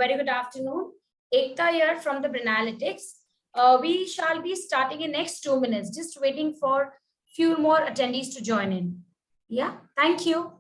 very good afternoon. Ekta here from the Branalytics. We shall be starting in next 2 minutes, just waiting for few more attendees to join in. Yeah, thank you.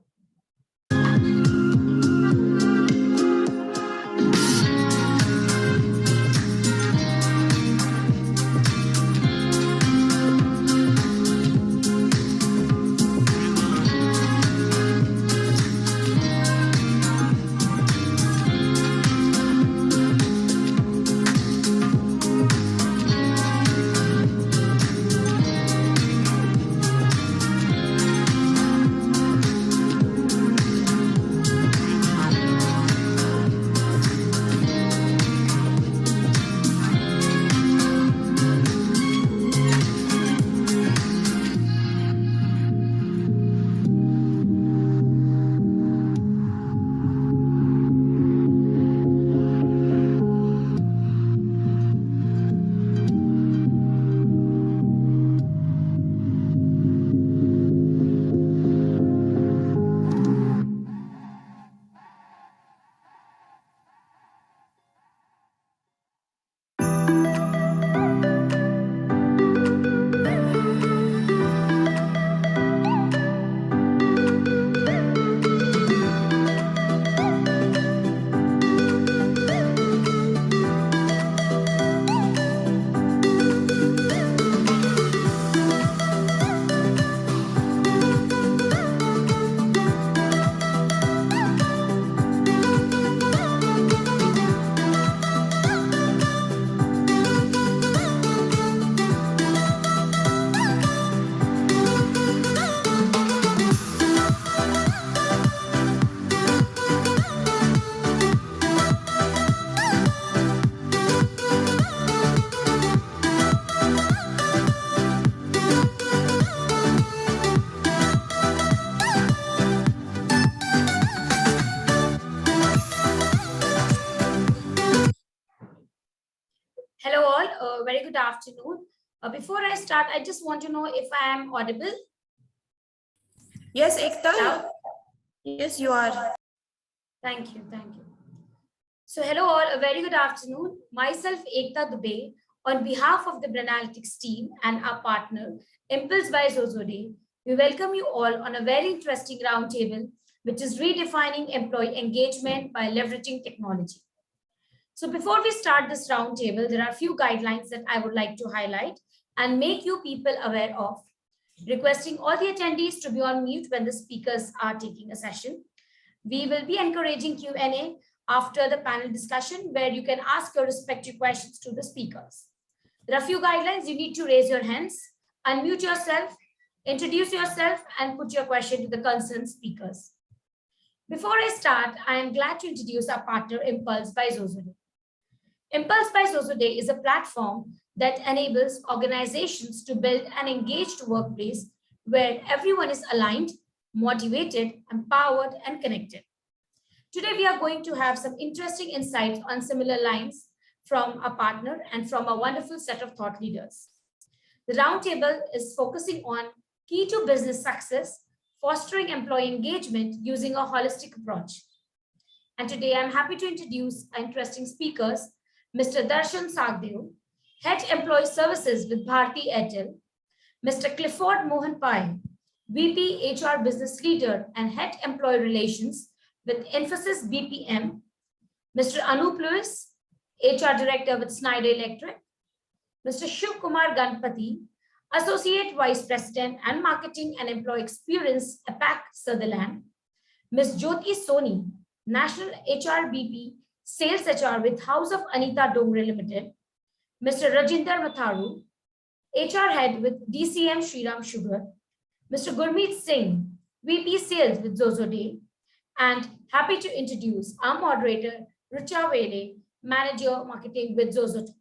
Hello all, very good afternoon. Before I start, I just want to know if I am audible. Yes, Ekta. Yes, you are. Thank you, thank you. So hello all, a very good afternoon. Myself, Ekta Dubey, on behalf of the Branalytics team and our partner, Impulse by Zozode, we welcome you all on a very interesting roundtable, which is redefining employee engagement by leveraging technology. So before we start this roundtable, there are a few guidelines that I would like to highlight and make you people aware of. Requesting all the attendees to be on mute when the speakers are taking a session. We will be encouraging Q&A after the panel discussion where you can ask your respective questions to the speakers. There are a few guidelines. You need to raise your hands, unmute yourself, introduce yourself, and put your question to the concerned speakers. Before I start, I am glad to introduce our partner, Impulse by Zozode. Impulse by Zozode is a platform that enables organizations to build an engaged workplace where everyone is aligned, motivated, empowered, and connected. Today, we are going to have some interesting insights on similar lines from our partner and from a wonderful set of thought leaders. The roundtable is focusing on key to business success, fostering employee engagement using a holistic approach. And today, I'm happy to introduce our interesting speakers, Mr. Darshan Sagdev, Head Employee Services with Bharti Airtel, Mr. Clifford Mohan Pai, VP HR Business Leader and Head Employee Relations with Infosys BPM, Mr. Anup Lewis, HR Director with Schneider Electric, Mr. Shiv Kumar Ganpati, Associate Vice President and Marketing and Employee Experience, APAC Sutherland, Ms. Jyoti Soni, National HR BP Sales HR with House of Anita Dongre Limited, Mr. Rajinder Matharu, HR Head with DCM Shriram Sugar, Mr. Gurmeet Singh, VP Sales with Zozode, and happy to introduce our moderator, Richa Vele, Manager Marketing with Zozode.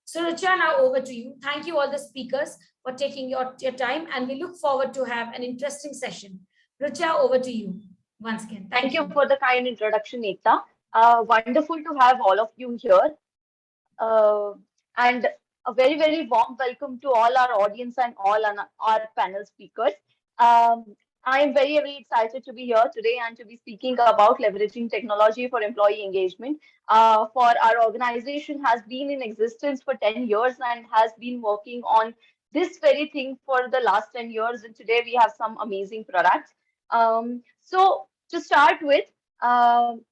So Richa, now over to you. Thank you all the speakers for taking your time, and we look forward to have an interesting session. Richa, over to you once again. Thank you for the kind introduction, Ekta. Wonderful to have all of you here. And a very, very warm welcome to all our audience and all our panel speakers. I am very, very excited to be here today and to be speaking about leveraging technology for employee engagement. For our organization has been in existence for 10 years and has been working on this very thing for the last 10 years. And today we have some amazing products. So to start with, um,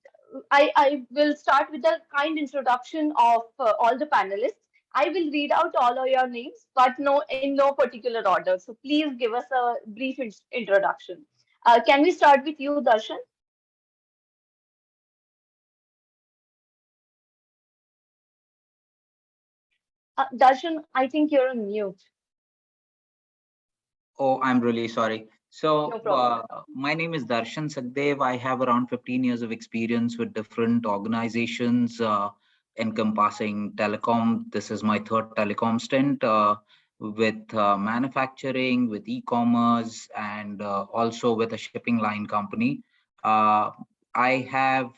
I will start with a kind introduction of all the panelists. I will read out all of your names, but no in no particular order. So please give us a brief introduction. Can we start with you, Darshan? Darshan, I think you're on mute. Oh, I'm really sorry. No So, problem. my name is Darshan Sagdev. I have around 15 years of experience with different organizations encompassing telecom. This is my third telecom stint with manufacturing, with e-commerce, and also with a shipping line company. Uh, I have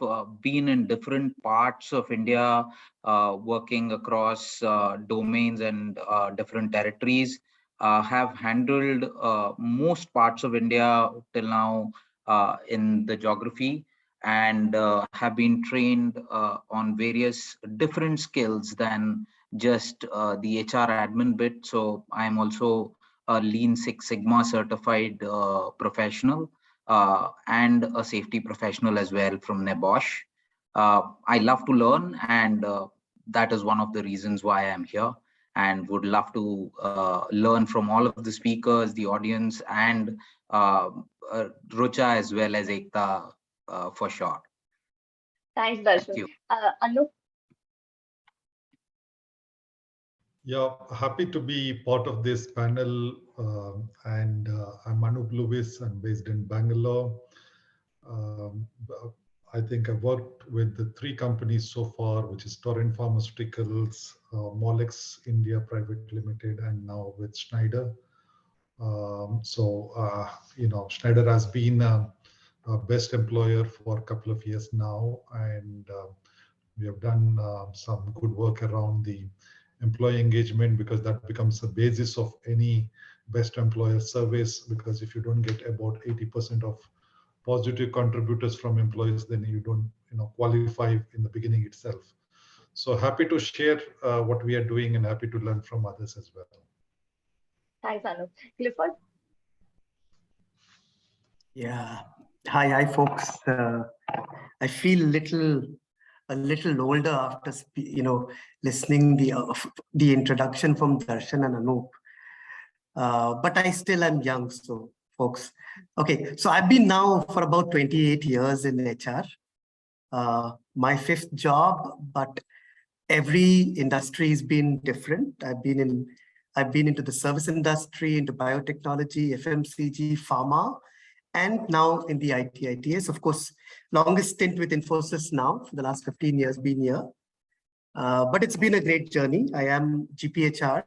been in different parts of India, working across domains and different territories. Have handled most parts of India till now in the geography, and have been trained on various different skills than just the HR admin bit. So I'm also a Lean Six Sigma certified professional and a safety professional as well from NEBOSH. I love to learn, and that is one of the reasons why I'm here, and would love to learn from all of the speakers, the audience, and uh, Rucha as well as Ekta for sure. Thanks, Thank Darshan. you. Anu, Yeah, happy to be part of this panel. And I'm Anup Lewis. I'm based in Bangalore. Um, I think I've worked with the three companies so far, which is Torrent Pharmaceuticals, Molex India Private Limited, and now with Schneider. Schneider has been a best employer for a couple of years now, and we have done some good work around the employee engagement, because that becomes the basis of any best employer service. Because if you don't get about 80% of positive contributors from employees, then you don't qualify in the beginning itself. So happy to share what we are doing, and happy to learn from others as well. thanks, Anu. Clifford, Yeah. Hi, folks. I feel a little older after listening the introduction from Darshan and Anup. But I still am young, so folks. Okay, so I've been now for about 28 years in HR. My fifth job, but every industry has been different. I've been into the service industry, into biotechnology, FMCG, pharma, and now in the ITS. Of course, longest stint with Infosys now for the last 15 years been here. But it's been a great journey. I am GPHR,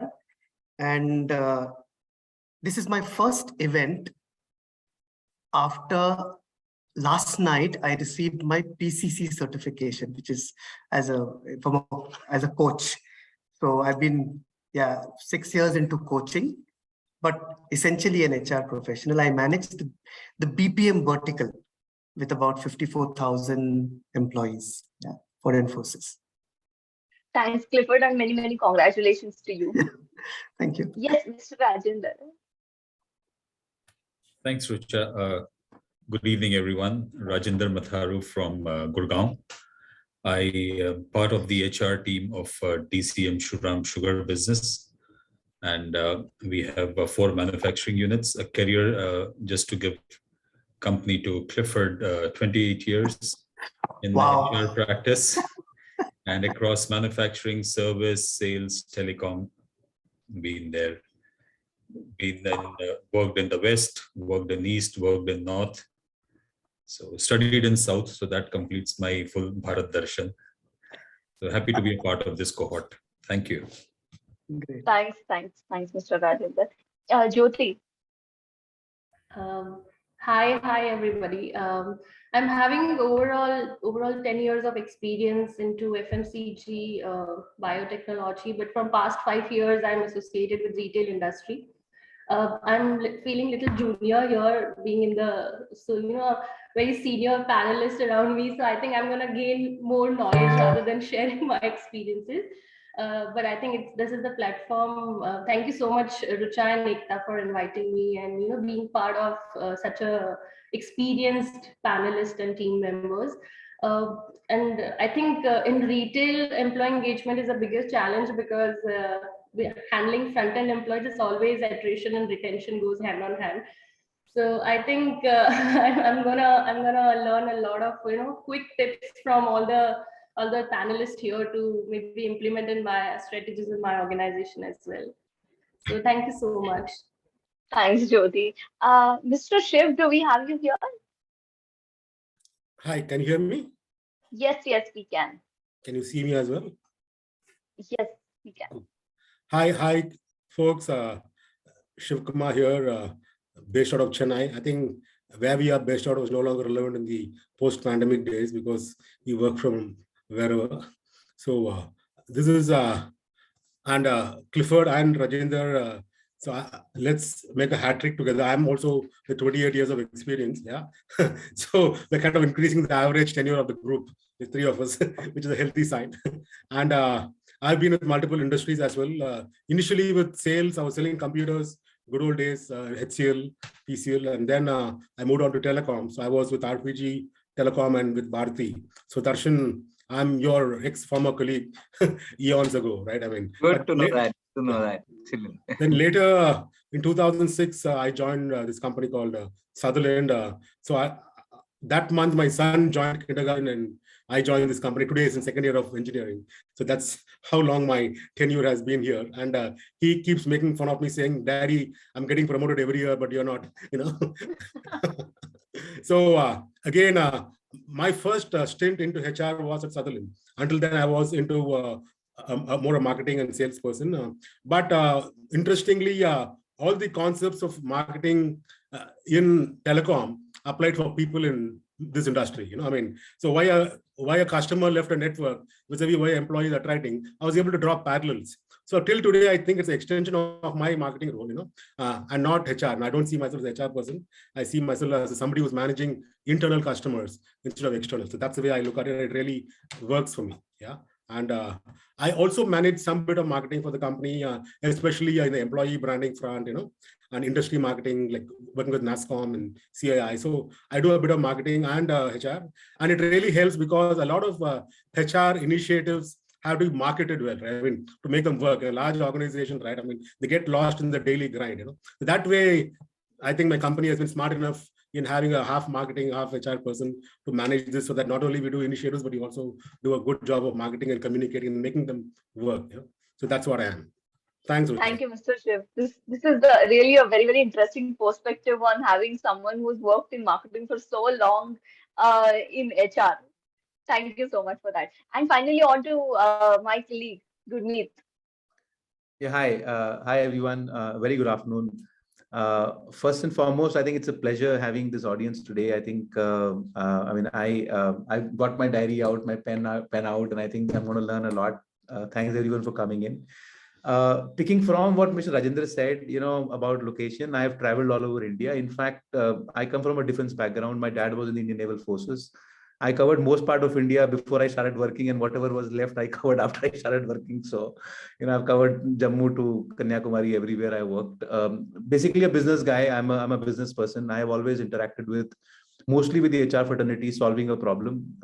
and this is my first event after last night. I received my PCC certification, which is as a coach. So I've been 6 years into coaching, but essentially an HR professional. I managed the BPM vertical with about 54,000 employees for Infosys. thanks, Clifford, and many, many congratulations to you. Thank you. Yes, Mr. Rajendra. Thanks, Rucha. Good evening, everyone. Rajinder Matharu from Gurgaon. I am part of the HR team of DCM Shriram Sugar business. And we have 4 manufacturing units. A career, just to give company to Clifford, 28 years in Wow. HR practice and across manufacturing, service, sales, telecom, been there. Worked in the West, worked in East, worked in North. So studied in South, so that completes my full Bharat Darshan. So happy to be a part of this cohort. Thank you. Great. Thanks, Mr. Rajendra. Jyoti, Hi, everybody. I'm having overall 10 years of experience into FMCG, biotechnology, but from past 5 years, I'm associated with retail industry. I'm feeling little junior here, being in the, so, very senior panelist around me. So I think I'm going to gain more knowledge rather than sharing my experiences. But I think this is the platform. Thank you so much, Rucha and Ekta, for inviting me and, being part of such a experienced panelist and team members. And I think in retail, employee engagement is the biggest challenge because handling front-end employees is always attrition and retention goes hand on hand. So I think I'm gonna learn a lot of quick tips from all the panelists here to maybe implement in my strategies in my organization as well. So thank you so much. Thanks, Jyoti. Mr. Shiv, do we have you here? Hi, can you hear me? Yes, yes, we can. Can you see me as well? Yes, we can. Hi, folks. Shiv Kumar here, based out of Chennai. I think where we are based out of is no longer relevant in the post-pandemic days because we work from wherever. So this is and Clifford and Rajendra. Let's make a hat trick together. I'm also with 28 years of experience. Yeah. So we're kind of increasing the average tenure of the group, the three of us, which is a healthy sign. And I've been with multiple industries as well. Initially with sales, I was selling computers, good old days, HCL, PCL, and then I moved on to telecom. So I was with RPG, Telecom, and with Bharti. So Darshan, I'm your ex-former colleague eons ago, right? I mean, Good to know that. To know that. Excellent. Then later in 2006, I joined this company called Sutherland. That month, my son joined kindergarten and I joined this company. Today is in second year of engineering. So that's how long my tenure has been here. And he keeps making fun of me saying, Daddy, I'm getting promoted every year, but you're not, So again, my first stint into HR was at Sutherland. Until then, I was into more a marketing and salesperson. But interestingly, all the concepts of marketing in telecom applied for people in this industry. So why a customer left a network vis-a-vis why employees are writing, I was able to draw parallels. So till today, I think it's an extension of my marketing role, and not HR. And I don't see myself as an HR person. I see myself as somebody who's managing internal customers instead of external. So that's the way I look at it. It really works for me. Yeah. And I also manage some bit of marketing for the company, especially in the employee branding front, and industry marketing, like working with NASCOM and CII. So I do a bit of marketing and HR, and it really helps because a lot of HR initiatives have to be marketed well, right? I mean, to make them work. A large organization, right? I mean, they get lost in the daily grind, That way, I think my company has been smart enough in having a half marketing, half HR person to manage this so that not only we do initiatives, but we also do a good job of marketing and communicating and making them work. So that's what I am. Thanks. Thank you, Mr. Shiv. This is really a very, very interesting perspective on having someone who's worked in marketing for so long in HR. Thank you so much for that. And finally, on to my colleague, Gurmeet. Yeah, hi. Hi, everyone. Very good afternoon. First and foremost, I think it's a pleasure having this audience today. I think, I got my diary out, my pen out, and I think I'm going to learn a lot. Thanks everyone for coming in. Picking from what Mr. Rajendra said, about location, I have traveled all over India. In fact, I come from a defense background. My dad was in the Indian Naval Forces. I covered most part of India before I started working, and whatever was left, I covered after I started working. So, I've covered Jammu to Kanyakumari, everywhere I worked. Basically a business guy. I'm a business person. I have always interacted with, mostly with the HR fraternity, solving a problem,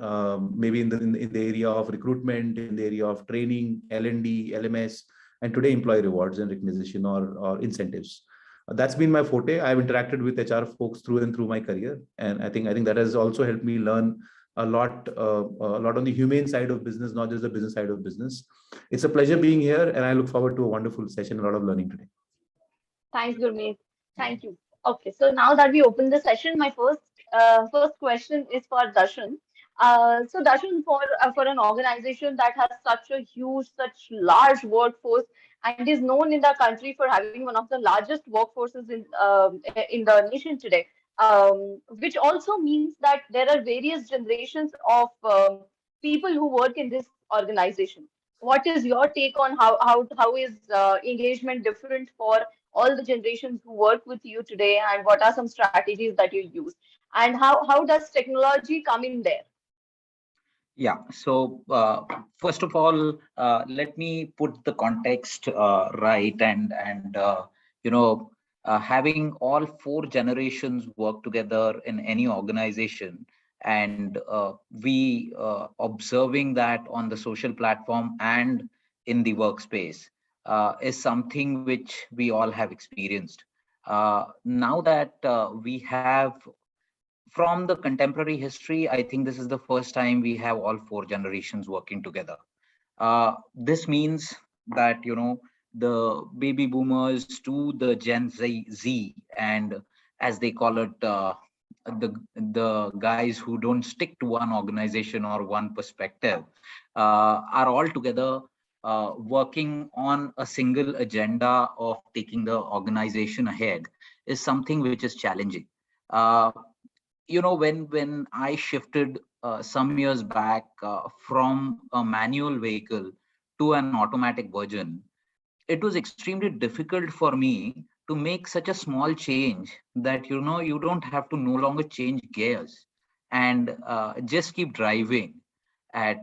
maybe in the area of recruitment, in the area of training, L&D, LMS, and today employee rewards and recognition or incentives. That's been my forte. I've interacted with HR folks through and through my career, and I think that has also helped me learn a lot on the humane side of business, not just the business side of business. It's a pleasure being here, and I look forward to a wonderful session, a lot of learning today. Thanks, Gurmeet. Thank you. Okay, so now that we open the session, my first question is for Darshan. So Darshan, for an organization that has such large workforce and is known in the country for having one of the largest workforces in the nation today, which also means that there are various generations of people who work in this organization. What is your take on how is engagement different for all the generations who work with you today, and what are some strategies that you use, and how does technology come in there? Yeah. So first of all, let me put the context right, and you know, having all four generations work together in any organization, and we observing that on the social platform and in the workspace is something which we all have experienced. Now that we have from the contemporary history, I think this is the first time we have all four generations working together. This means that the baby boomers to the Gen Z, and as they call it, the guys who don't stick to one organization or one perspective, are all together working on a single agenda of taking the organization ahead is something which is challenging. Uh, when I shifted some years back from a manual vehicle to an automatic version, it was extremely difficult for me to make such a small change that you don't have to no longer change gears and just keep driving at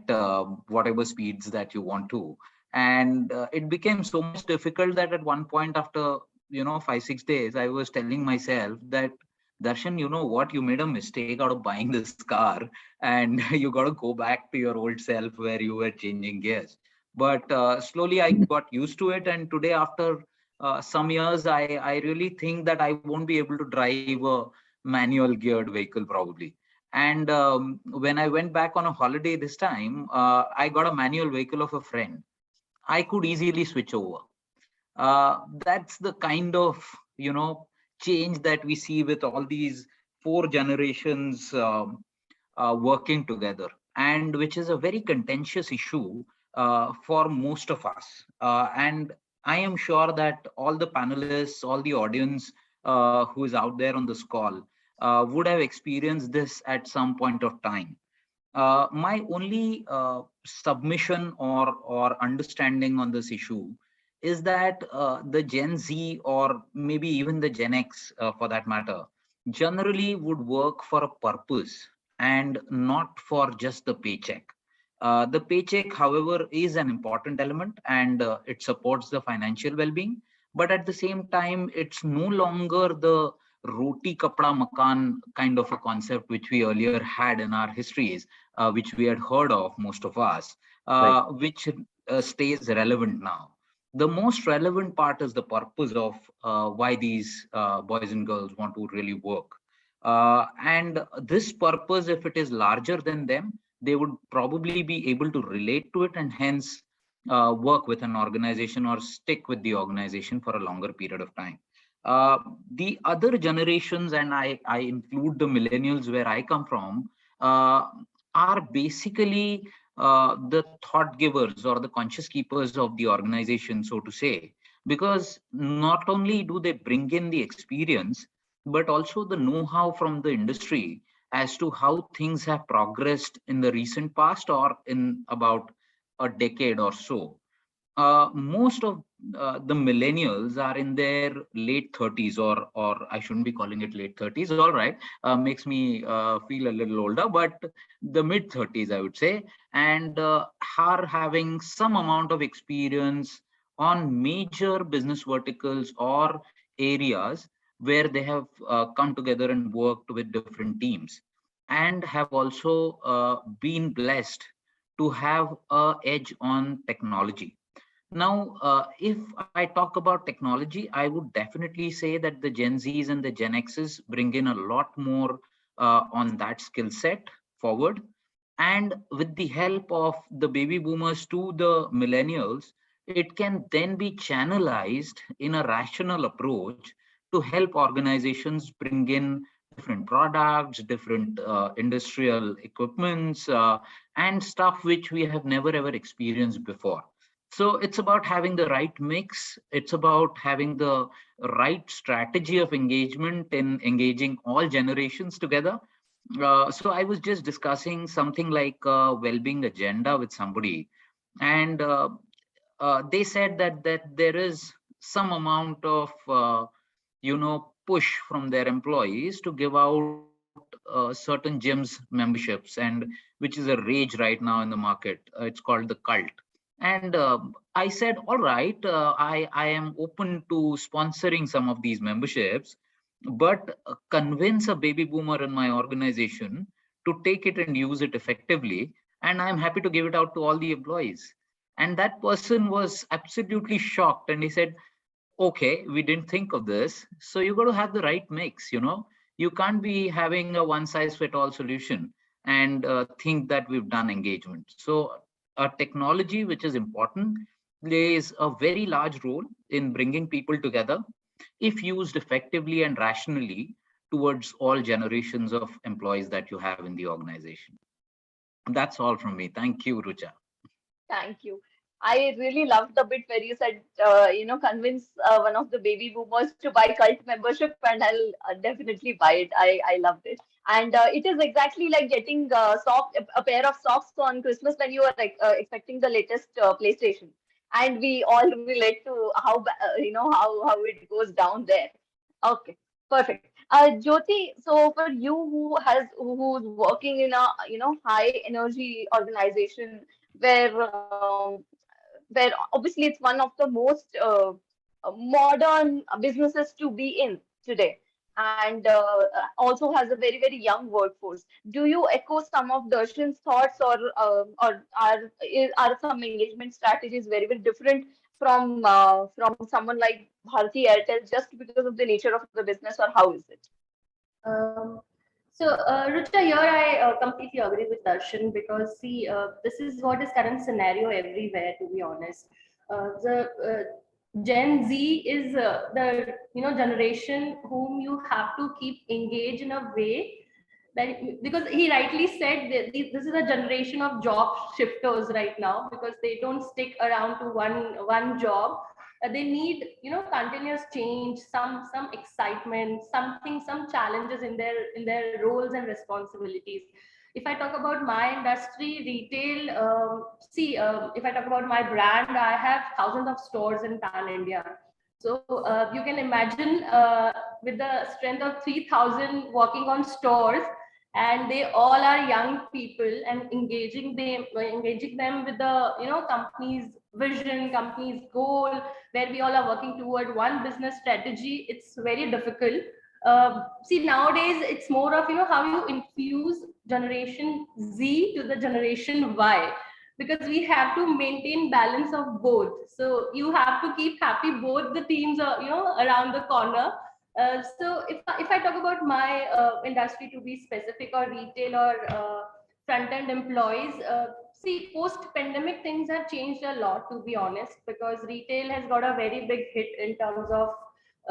whatever speeds that you want to. And it became so much difficult that at one point, after 5-6 days, I was telling myself that, Darshan, you know what, you made a mistake out of buying this car, and you got to go back to your old self where you were changing gears. But slowly I got used to it, and today, after some years, I really think that I won't be able to drive a manual geared vehicle probably. And when I went back on a holiday this time, I got a manual vehicle of a friend. I could easily switch over. That's the kind of change that we see with all these four generations working together, and which is a very contentious issue for most of us. And I am sure that all the panelists, all the audience who is out there on this call would have experienced this at some point of time. My only submission or understanding on this issue is that the Gen Z, or maybe even the Gen X for that matter, generally would work for a purpose and not for just the paycheck. The paycheck, however, is an important element, and it supports the financial well-being. But at the same time, it's no longer the roti kapda makan kind of a concept which we earlier had in our histories, which we had heard of, most of us, which stays relevant now. The most relevant part is the purpose of why these boys and girls want to really work. And this purpose, if it is larger than them, they would probably be able to relate to it, and hence work with an organization or stick with the organization for a longer period of time. Uh, the other generations, and I include the millennials where I come from, uh, are basically the thought givers or the conscious keepers of the organization, so to say, because not only do they bring in the experience, but also the know-how from the industry as to how things have progressed in the recent past or in about a decade or so. Most of the millennials are in their late 30s, or I shouldn't be calling it late 30s. All right, makes me feel a little older, but the mid 30s, I would say, and are having some amount of experience on major business verticals or areas where they have come together and worked with different teams, and have also been blessed to have a edge on technology. Now, if I talk about technology, I would definitely say that the Gen Zs and the Gen Xs bring in a lot more on that skill set forward. And with the help of the baby boomers to the millennials, it can then be channelized in a rational approach to help organizations bring in different products, different industrial equipments, and stuff which we have never ever experienced before. So it's about having the right mix. It's about having the right strategy of engagement in engaging all generations together. So I was just discussing something like a well-being agenda with somebody. And they said that there is some amount of push from their employees to give out certain gyms memberships, and which is a rage right now in the market. It's called the cult. And I said, all right, I am open to sponsoring some of these memberships, but convince a baby boomer in my organization to take it and use it effectively, and I'm happy to give it out to all the employees. And that person was absolutely shocked, and he said, okay, we didn't think of this. So you got to have the right mix. You can't be having a one size fit all solution and think that we've done engagement. So a technology, which is important, plays a very large role in bringing people together if used effectively and rationally towards all generations of employees that you have in the organization. That's all from me. Thank you, Rucha. Thank you. I really loved the bit where you said, convince one of the baby boomers to buy cult membership, and I'll definitely buy it. I loved it. And it is exactly like getting a pair of socks on Christmas when you are expecting the latest PlayStation. And we all relate to how it goes down there. Okay, perfect. Jyoti, so for you who's working in a high energy organization where where obviously it's one of the most modern businesses to be in today, and also has a very young workforce. Do you echo some of Darshan's thoughts, or are some engagement strategies very different from someone like Bharti Airtel just because of the nature of the business, or how is it? Rucha, here I completely agree with Darshan, because see, this is what is current scenario everywhere. To be honest, the Gen Z is the generation whom you have to keep engaged in a way that, because he rightly said that this is a generation of job shifters right now, because they don't stick around to one job. They need continuous change, some excitement, some challenges in their roles and responsibilities. If I talk about my industry, retail, if I talk about my brand, I have thousands of stores in pan India. So you can imagine, with the strength of 3,000 working on stores, and they all are young people, and engaging them with the company's vision, company's goal, where we all are working toward one business strategy. It's very difficult. See, nowadays it's more of how you infuse generation Z to the generation Y, because we have to maintain balance of both. So you have to keep happy both the teams are around the corner. So if I talk about my industry, to be specific, or retail, or front end employees, see, post pandemic things have changed a lot, to be honest, because retail has got a very big hit in terms of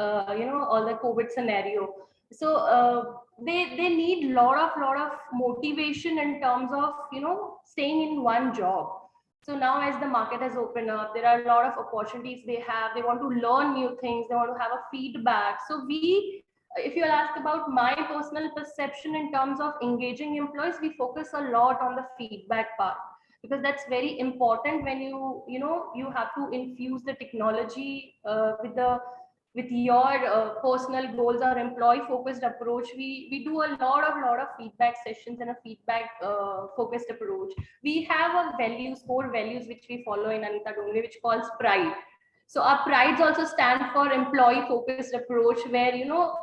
all the COVID scenario. So they need lot of motivation in terms of staying in one job. So now, as the market has opened up, there are a lot of opportunities they have. They want to learn new things. They want to have a feedback. So if you ask about my personal perception in terms of engaging employees, we focus a lot on the feedback part, because that's very important when you have to infuse the technology with your personal goals or employee focused approach. We do a lot of feedback sessions and a feedback focused approach. We have core values which we follow in Anita Dongre, which calls pride. So our prides also stand for employee focused approach, where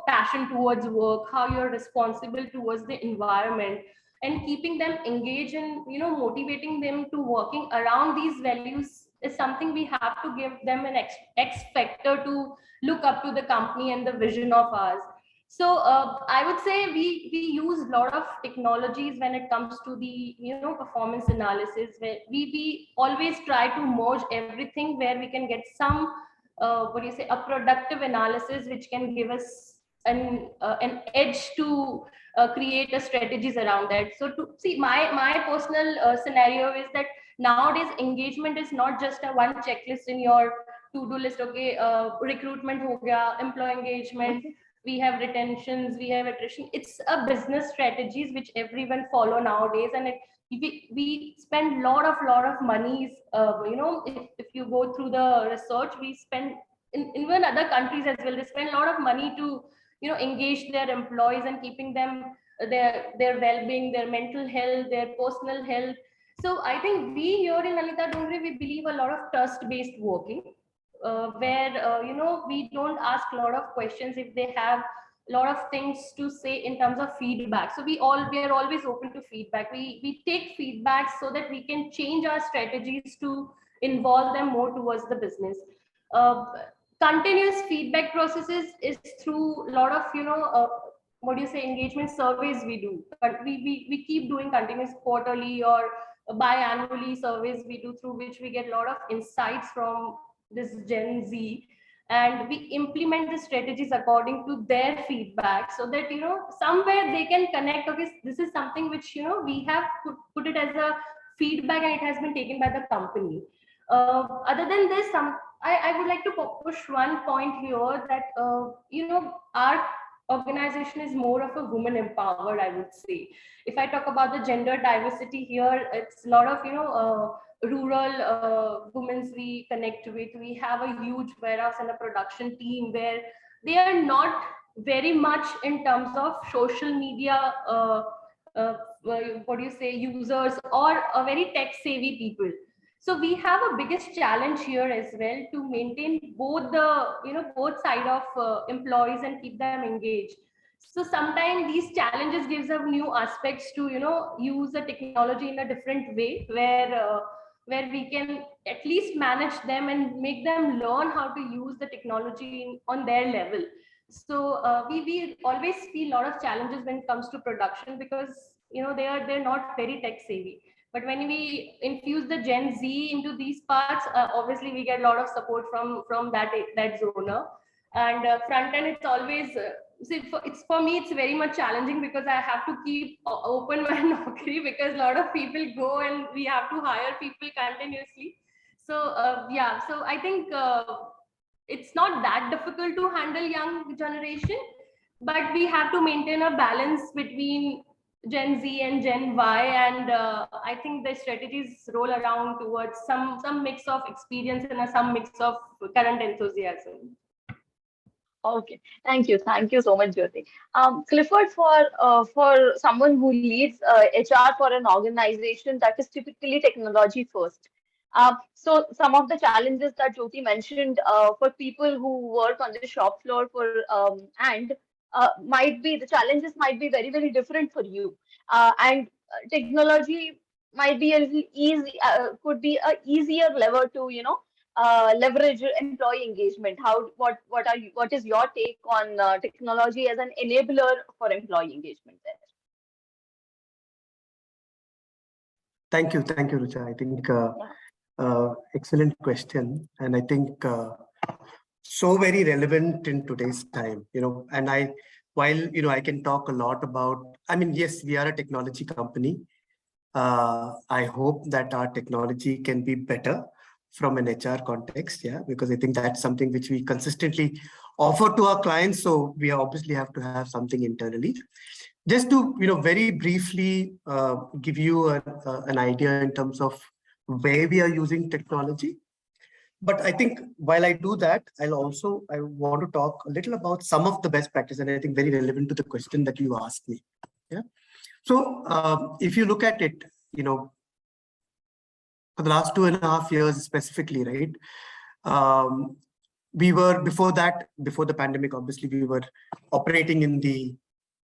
passion towards work, how you're responsible towards the environment, and keeping them engaged, and motivating them to working around these values is something we have to give them an X factor to look up to the company and the vision of ours. So I would say we use a lot of technologies when it comes to the performance analysis, where we always try to merge everything, where we can get some a productive analysis which can give us an edge to create a strategies around that. So to see, my personal scenario is that nowadays engagement is not just a one checklist in your to-do list. Okay, recruitment ho gaya, employee engagement, we have retentions, we have attrition. It's a business strategies which everyone follow nowadays, and we spend lot of monies. If you go through the research, we spend in even other countries as well. They spend a lot of money to engage their employees and keeping them their well-being, their mental health, their personal health. So I think we here in Lalita Dongre, we believe a lot of trust-based working, where we don't ask a lot of questions if they have a lot of things to say in terms of feedback. So we are always open to feedback. We take feedback so that we can change our strategies to involve them more towards the business. Uh, Continuous feedback processes is through a lot of what do you say, engagement surveys we do, but we keep doing continuous quarterly or biannually surveys we do, through which we get a lot of insights from this Gen Z, and we implement the strategies according to their feedback, so that somewhere they can connect. Okay, this is something which we have put it as a feedback, and it has been taken by the company. Other than this, I would like to push one point here, that our organization is more of a woman empowered, I would say. If I talk about the gender diversity here, it's a lot of rural women we connect with. We have a huge warehouse and a production team where they are not very much in terms of social media what do you say, users, or a very tech savvy people. So we have a biggest challenge here as well, to maintain both the both side of employees and keep them engaged. So sometimes these challenges gives us new aspects to use the technology in a different way, where we can at least manage them and make them learn how to use the technology on their level. So we always feel a lot of challenges when it comes to production, because they're not very tech savvy. But when we infuse the Gen Z into these parts, obviously we get a lot of support from that zona. And front end, it's always see, for me, it's very much challenging, because I have to keep open my Naukri, because a lot of people go and we have to hire people continuously. So yeah, so I think it's not that difficult to handle young generation, but we have to maintain a balance between Gen Z and Gen Y, and I think the strategies roll around towards some mix of experience and some mix of current enthusiasm. Okay, thank you so much, Jyoti. Clifford, for someone who leads HR for an organization that is typically technology first. So some of the challenges that Jyoti mentioned for people who work on the shop floor and might be, the challenges might be very, very different for you. And technology might be a little easy, could be a easier lever to leverage employee engagement. What is your take on technology as an enabler for employee engagement there? Thank you, Rucha. I think excellent question, and I think so very relevant in today's time. And while I can talk a lot about. I mean, yes, we are a technology company. I hope that our technology can be better from an HR context, because I think that's something which we consistently offer to our clients. So we obviously have to have something internally. Just to very briefly give you an idea in terms of where we are using technology. But I think while I do that, I want to talk a little about some of the best practice, and I think very relevant to the question that you asked me. Yeah. So if you look at it, for the last 2.5 years specifically, right? We were before the pandemic, obviously we were operating in the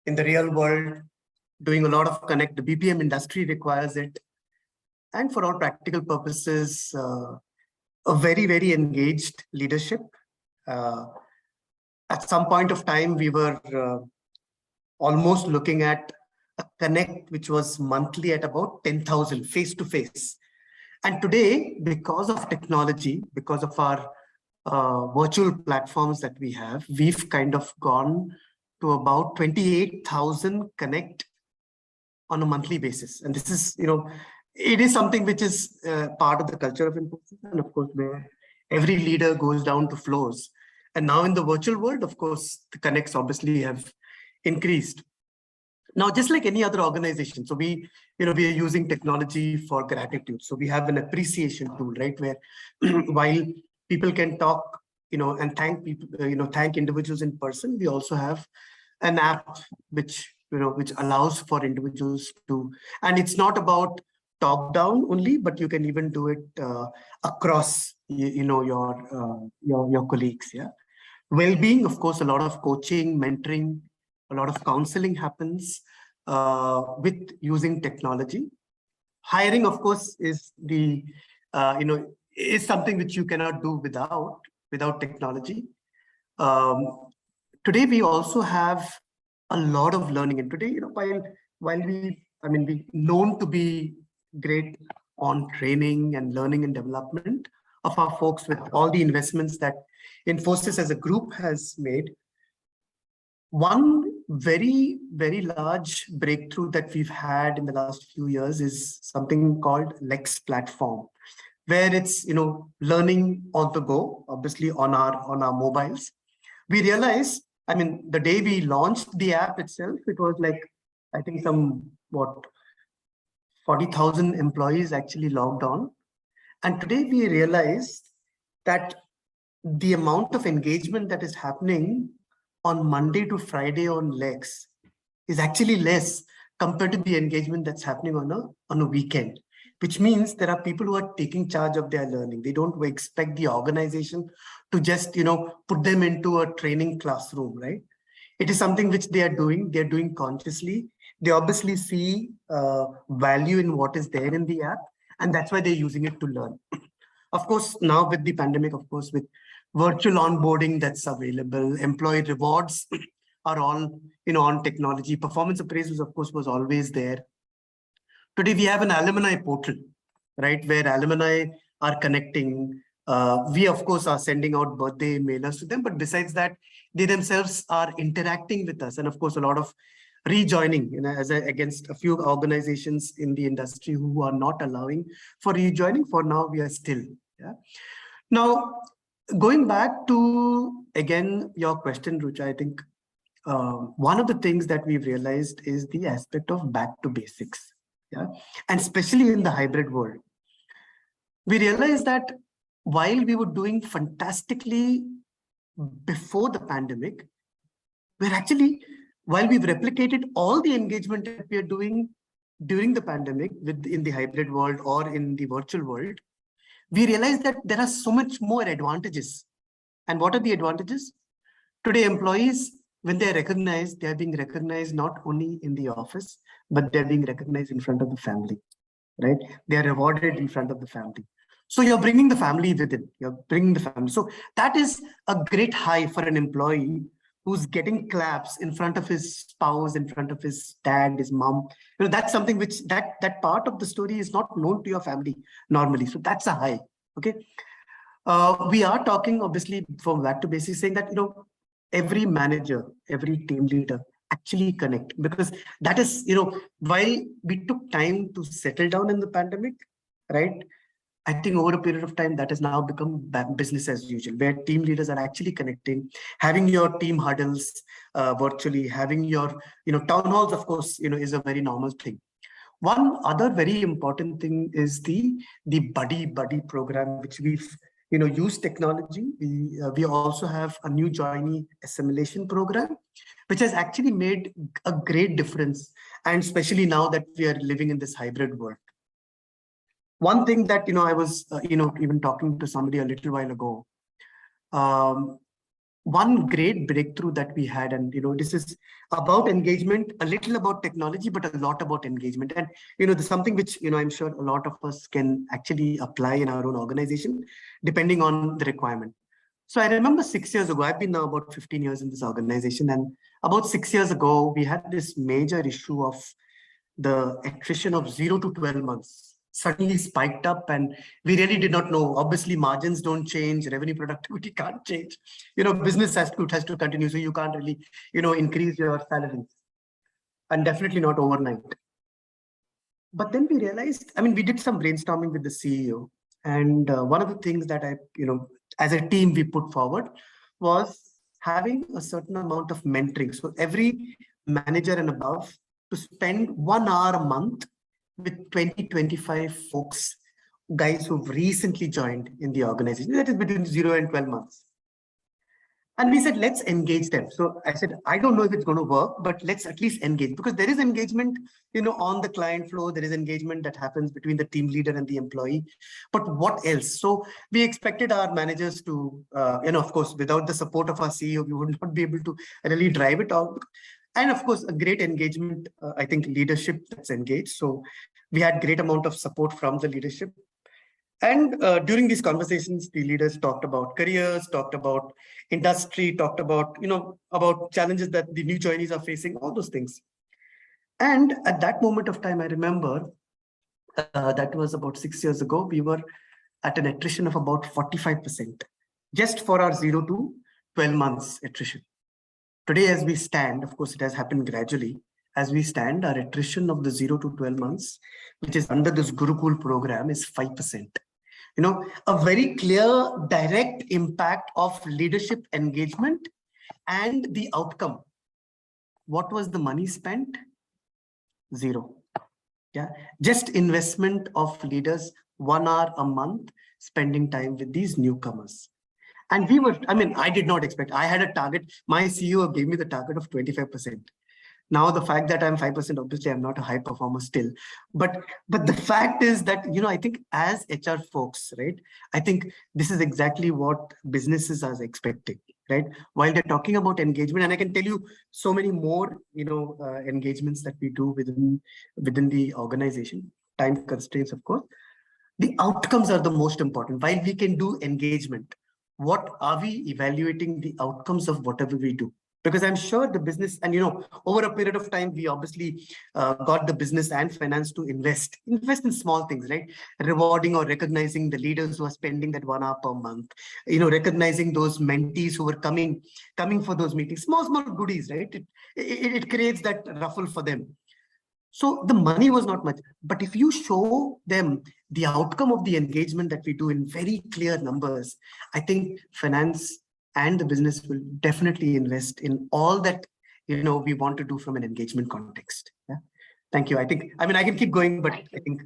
real world, doing a lot of connect. The BPM industry requires it, and for all practical purposes, a very, very engaged leadership. At some point of time, we were almost looking at a connect which was monthly at about 10,000 face-to-face. And today, because of technology, because of our virtual platforms that we have, we've kind of gone to about 28,000 connect on a monthly basis. And this is, it is something which is part of the culture of Infosys, and of course, where every leader goes down to floors And now in the virtual world, of course, the connects obviously have increased. Now, just like any other organization, so we are using technology for gratitude. So we have an appreciation tool, right? Where while people can talk, and thank people, thank individuals in person, we also have an app which allows for individuals to, and it's not about top down only, but you can even do it across, your colleagues. Yeah. Well-being, of course, a lot of coaching, mentoring, a lot of counseling happens with using technology. Hiring, of course, is the is something which you cannot do without technology. Today we also have a lot of learning, and today, while we known to be great on training and learning and development of our folks with all the investments that Infosys as a group has made. One very, very large breakthrough that we've had in the last few years is something called Lex platform, where it's learning on the go, obviously on our mobiles. We realized, the day we launched the app itself, it was like, I think 40,000 employees actually logged on. And today we realized that the amount of engagement that is happening on Monday to Friday on Lex is actually less compared to the engagement that's happening on a weekend, which means there are people who are taking charge of their learning. They don't expect the organization to just, put them into a training classroom, right? It is something which they are doing. They're doing consciously. They obviously see value in what is there in the app, and that's why they're using it to learn. Of course, now with the pandemic, of course, with virtual onboarding that's available, employee rewards are all, on technology. Performance appraisals, of course, was always there. Today, we have an alumni portal, right, where alumni are connecting. We, of course, are sending out birthday mailers to them, but besides that, they themselves are interacting with us. And of course, a lot of rejoining, against a few organizations in the industry who are not allowing for rejoining. For now, we are still. Yeah. Now, going back to, again, your question, Rucha, I think one of the things that we've realized is the aspect of back to basics. Yeah. And especially in the hybrid world, we realized that while we were doing fantastically before the pandemic, we're actually, while we've replicated all the engagement that we are doing during the pandemic in the hybrid world or in the virtual world, we realized that there are so much more advantages. And what are the advantages? Today, employees, when they're recognized, they're being recognized not only in the office, but they're being recognized in front of the family, right? They are rewarded in front of the family. So you're bringing the family with it. You're bringing the family. So that is a great high for an employee who's getting claps in front of his spouse, in front of his dad, his mom. That's something which that part of the story is not known to your family normally. So that's a high. Okay. We are talking obviously from back to basics, saying that every manager, every team leader actually connect, because that is while we took time to settle down in the pandemic, right? I think over a period of time that has now become business as usual, where team leaders are actually connecting, having your team huddles virtually, having your town halls, of course, is a very normal thing. One other very important thing is the buddy program, which we've used technology. We also have a new joinee assimilation program, which has actually made a great difference, and especially now that we are living in this hybrid world. One thing that I was even talking to somebody a little while ago. One great breakthrough that we had, and this is about engagement, a little about technology, but a lot about engagement. And there's something which I'm sure a lot of us can actually apply in our own organization, depending on the requirement. So I remember 6 years ago, I've been now about 15 years in this organization, and about 6 years ago, we had this major issue of the attrition of 0 to 12 months. Suddenly spiked up, and we really did not know. Obviously, margins don't change, revenue productivity can't change. Business has to continue, so you can't really, increase your salaries, and definitely not overnight. But then we realized, we did some brainstorming with the CEO, and one of the things that as a team we put forward was having a certain amount of mentoring. So every manager and above to spend 1 hour a month with 20-25 folks, guys who've recently joined in the organization. That is between 0 and 12 months. And we said, let's engage them. So I said, I don't know if it's going to work, but let's at least engage, because there is engagement, on the client floor. There is engagement that happens between the team leader and the employee. But what else? So we expected our managers to, of course, without the support of our CEO, we would not be able to really drive it out. And of course, a great engagement, I think leadership that's engaged. So we had great amount of support from the leadership. And during these conversations, the leaders talked about careers, talked about industry, talked about, about challenges that the new joinees are facing, all those things. And at that moment of time, I remember that was about 6 years ago, we were at an attrition of about 45%, just for our 0 to 12 months attrition. Today, as we stand, of course, it has happened gradually. As we stand, our attrition of the 0 to 12 months, which is under this Gurukul program, is 5%. A very clear, direct impact of leadership engagement and the outcome. What was the money spent? 0. Yeah, just investment of leaders, 1 hour a month, spending time with these newcomers. And I did not expect, I had a target. My CEO gave me the target of 25%. Now, the fact that I'm 5%, obviously, I'm not a high performer still. But the fact is that, I think as HR folks, right, I think this is exactly what businesses are expecting, right? While they're talking about engagement, and I can tell you so many more, engagements that we do within the organization, time constraints, of course, the outcomes are the most important. While we can do engagement, what are we evaluating the outcomes of whatever we do? Because I'm sure the business, and over a period of time, we obviously got the business and finance to invest in small things, right? Rewarding or recognizing the leaders who are spending that 1 hour per month, recognizing those mentees who were coming for those meetings, small goodies, right? It creates that ruffle for them. So the money was not much, but if you show them the outcome of the engagement that we do in very clear numbers, I think finance and the business will definitely invest in all that, we want to do from an engagement context. Yeah. Thank you. I can keep going, but I think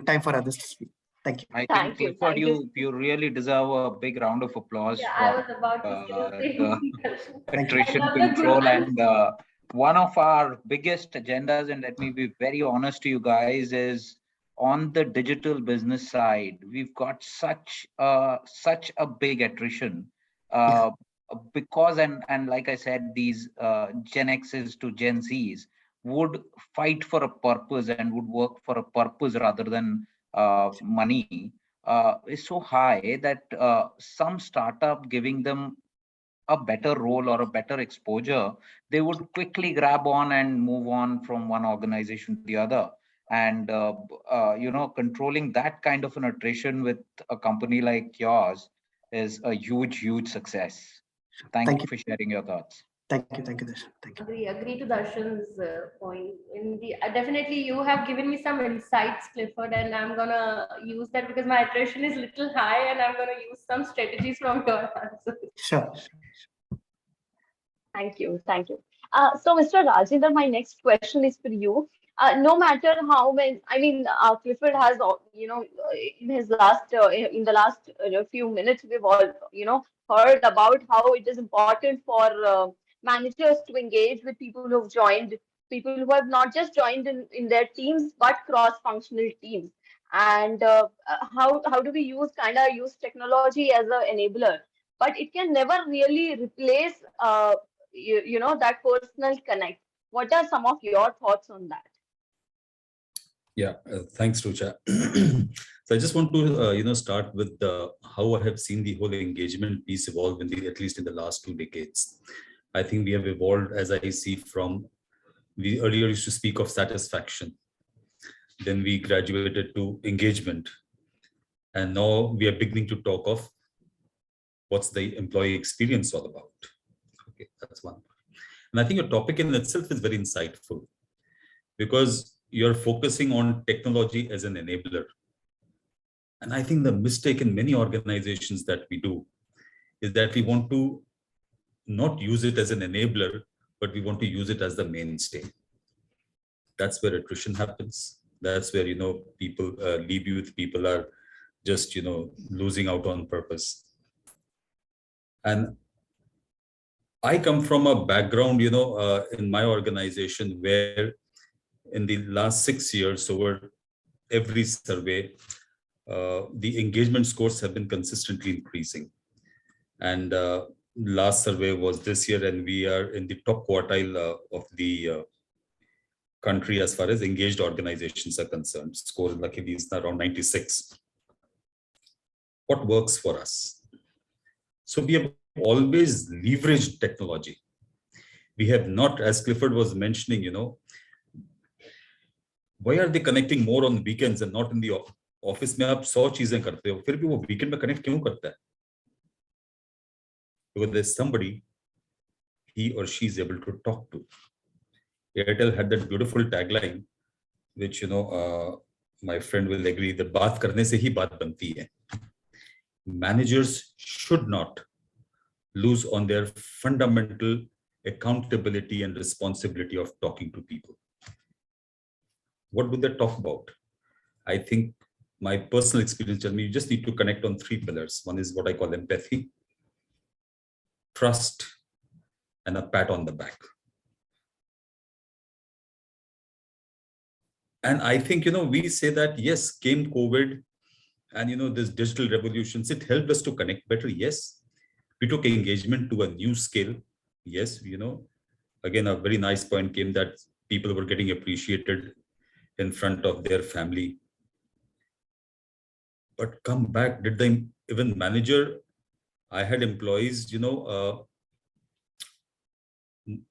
time for others to speak. Thank you. I think Clifford, you really deserve a big round of applause Yeah, for I was about to say the same. the attrition control. And one of our biggest agendas, and let me be very honest to you guys, is on the digital business side. We've got such a big attrition. Because and like I said, these Gen X's to Gen Z's would fight for a purpose and would work for a purpose rather than money is so high that some startup giving them a better role or a better exposure, they would quickly grab on and move on from one organization to the other. And controlling that kind of an attrition with a company like yours is a huge success. Thank you for sharing your thoughts. Thank you, Darshan. Thank you. Agree to Darshan's point. Definitely, you have given me some insights, Clifford, and I'm gonna use that because my attrition is a little high, and I'm gonna use some strategies from your answers. Sure. Thank you. So, Mr. Rajendra, my next question is for you. No matter how many, Clifford has, in the last few minutes, we've all, heard about how it is important for managers to engage with people who've joined, people who have not just joined in their teams, but cross-functional teams. And how do we use technology as an enabler? But it can never really replace, that personal connect. What are some of your thoughts on that? Yeah, thanks, Rucha. So I just want to, start with how I have seen the whole engagement piece evolve at least in the last 2 decades. I think we have evolved, as I see, from we earlier used to speak of satisfaction, then we graduated to engagement, and now we are beginning to talk of what's the employee experience all about. Okay, that's one. And I think your topic in itself is very insightful because you're focusing on technology as an enabler. And I think the mistake in many organizations that we do is that we want to not use it as an enabler, but we want to use it as the mainstay. That's where attrition happens. That's where, people leave you with people are just, losing out on purpose. And I come from a background, in my organization where in the last 6 years, over every survey, the engagement scores have been consistently increasing. And last survey was this year, and we are in the top quartile of the country as far as engaged organizations are concerned. Score luckily is around 96. What works for us? So we have always leveraged technology. We have not, as Clifford was mentioning, why are they connecting more on weekends and not in the office? में आप 100 चीजें करते हो, फिर भी वो weekend में connect क्यों करता है? Because there's somebody he or she is able to talk to. Airtel had that beautiful tagline, which my friend will agree, that बात करने से ही बात बनती है. Managers should not lose on their fundamental accountability and responsibility of talking to people. What do they talk about? I think my personal experience tells me you just need to connect on 3 pillars. One is what I call empathy, trust, and a pat on the back. And I think, we say that, yes, came COVID and, this digital revolutions, it helped us to connect better. Yes. We took engagement to a new scale. Yes. Again, a very nice point came that people were getting appreciated in front of their family. But come back, did the even manager, I had employees,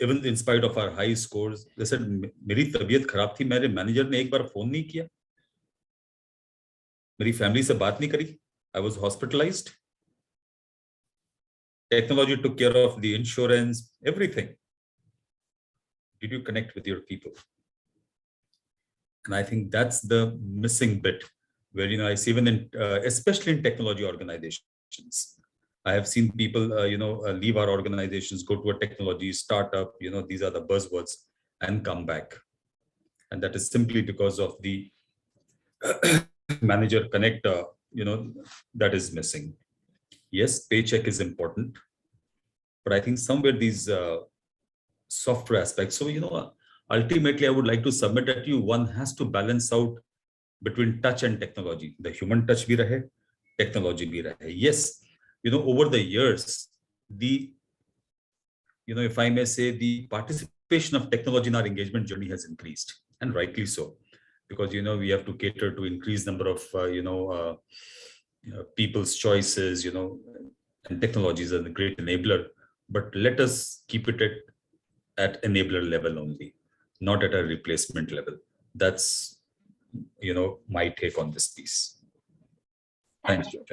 even in spite of our high scores, they said, मेरी तबीयत खराब थी, मेरे manager ने एक बार phone नहीं किया, मेरी फैमिली से बात नहीं करी, I was hospitalized. Technology took care of the insurance, everything. Did you connect with your people? And I think that's the missing bit where, I see even in, especially in technology organizations, I have seen people, leave our organizations, go to a technology startup, these are the buzzwords, and come back. And that is simply because of the manager connect, that is missing. Yes, paycheck is important, but I think somewhere these software aspects. So, ultimately, I would like to submit at you, one has to balance out between touch and technology. The human touch bhi rahe, technology bhi rahe. Yes, over the years, if I may say, the participation of technology in our engagement journey has increased, and rightly so, because, we have to cater to increased number of, people's choices, and technology is a great enabler, but let us keep it at enabler level only, not at a replacement level. That's, my take on this piece. Thank you.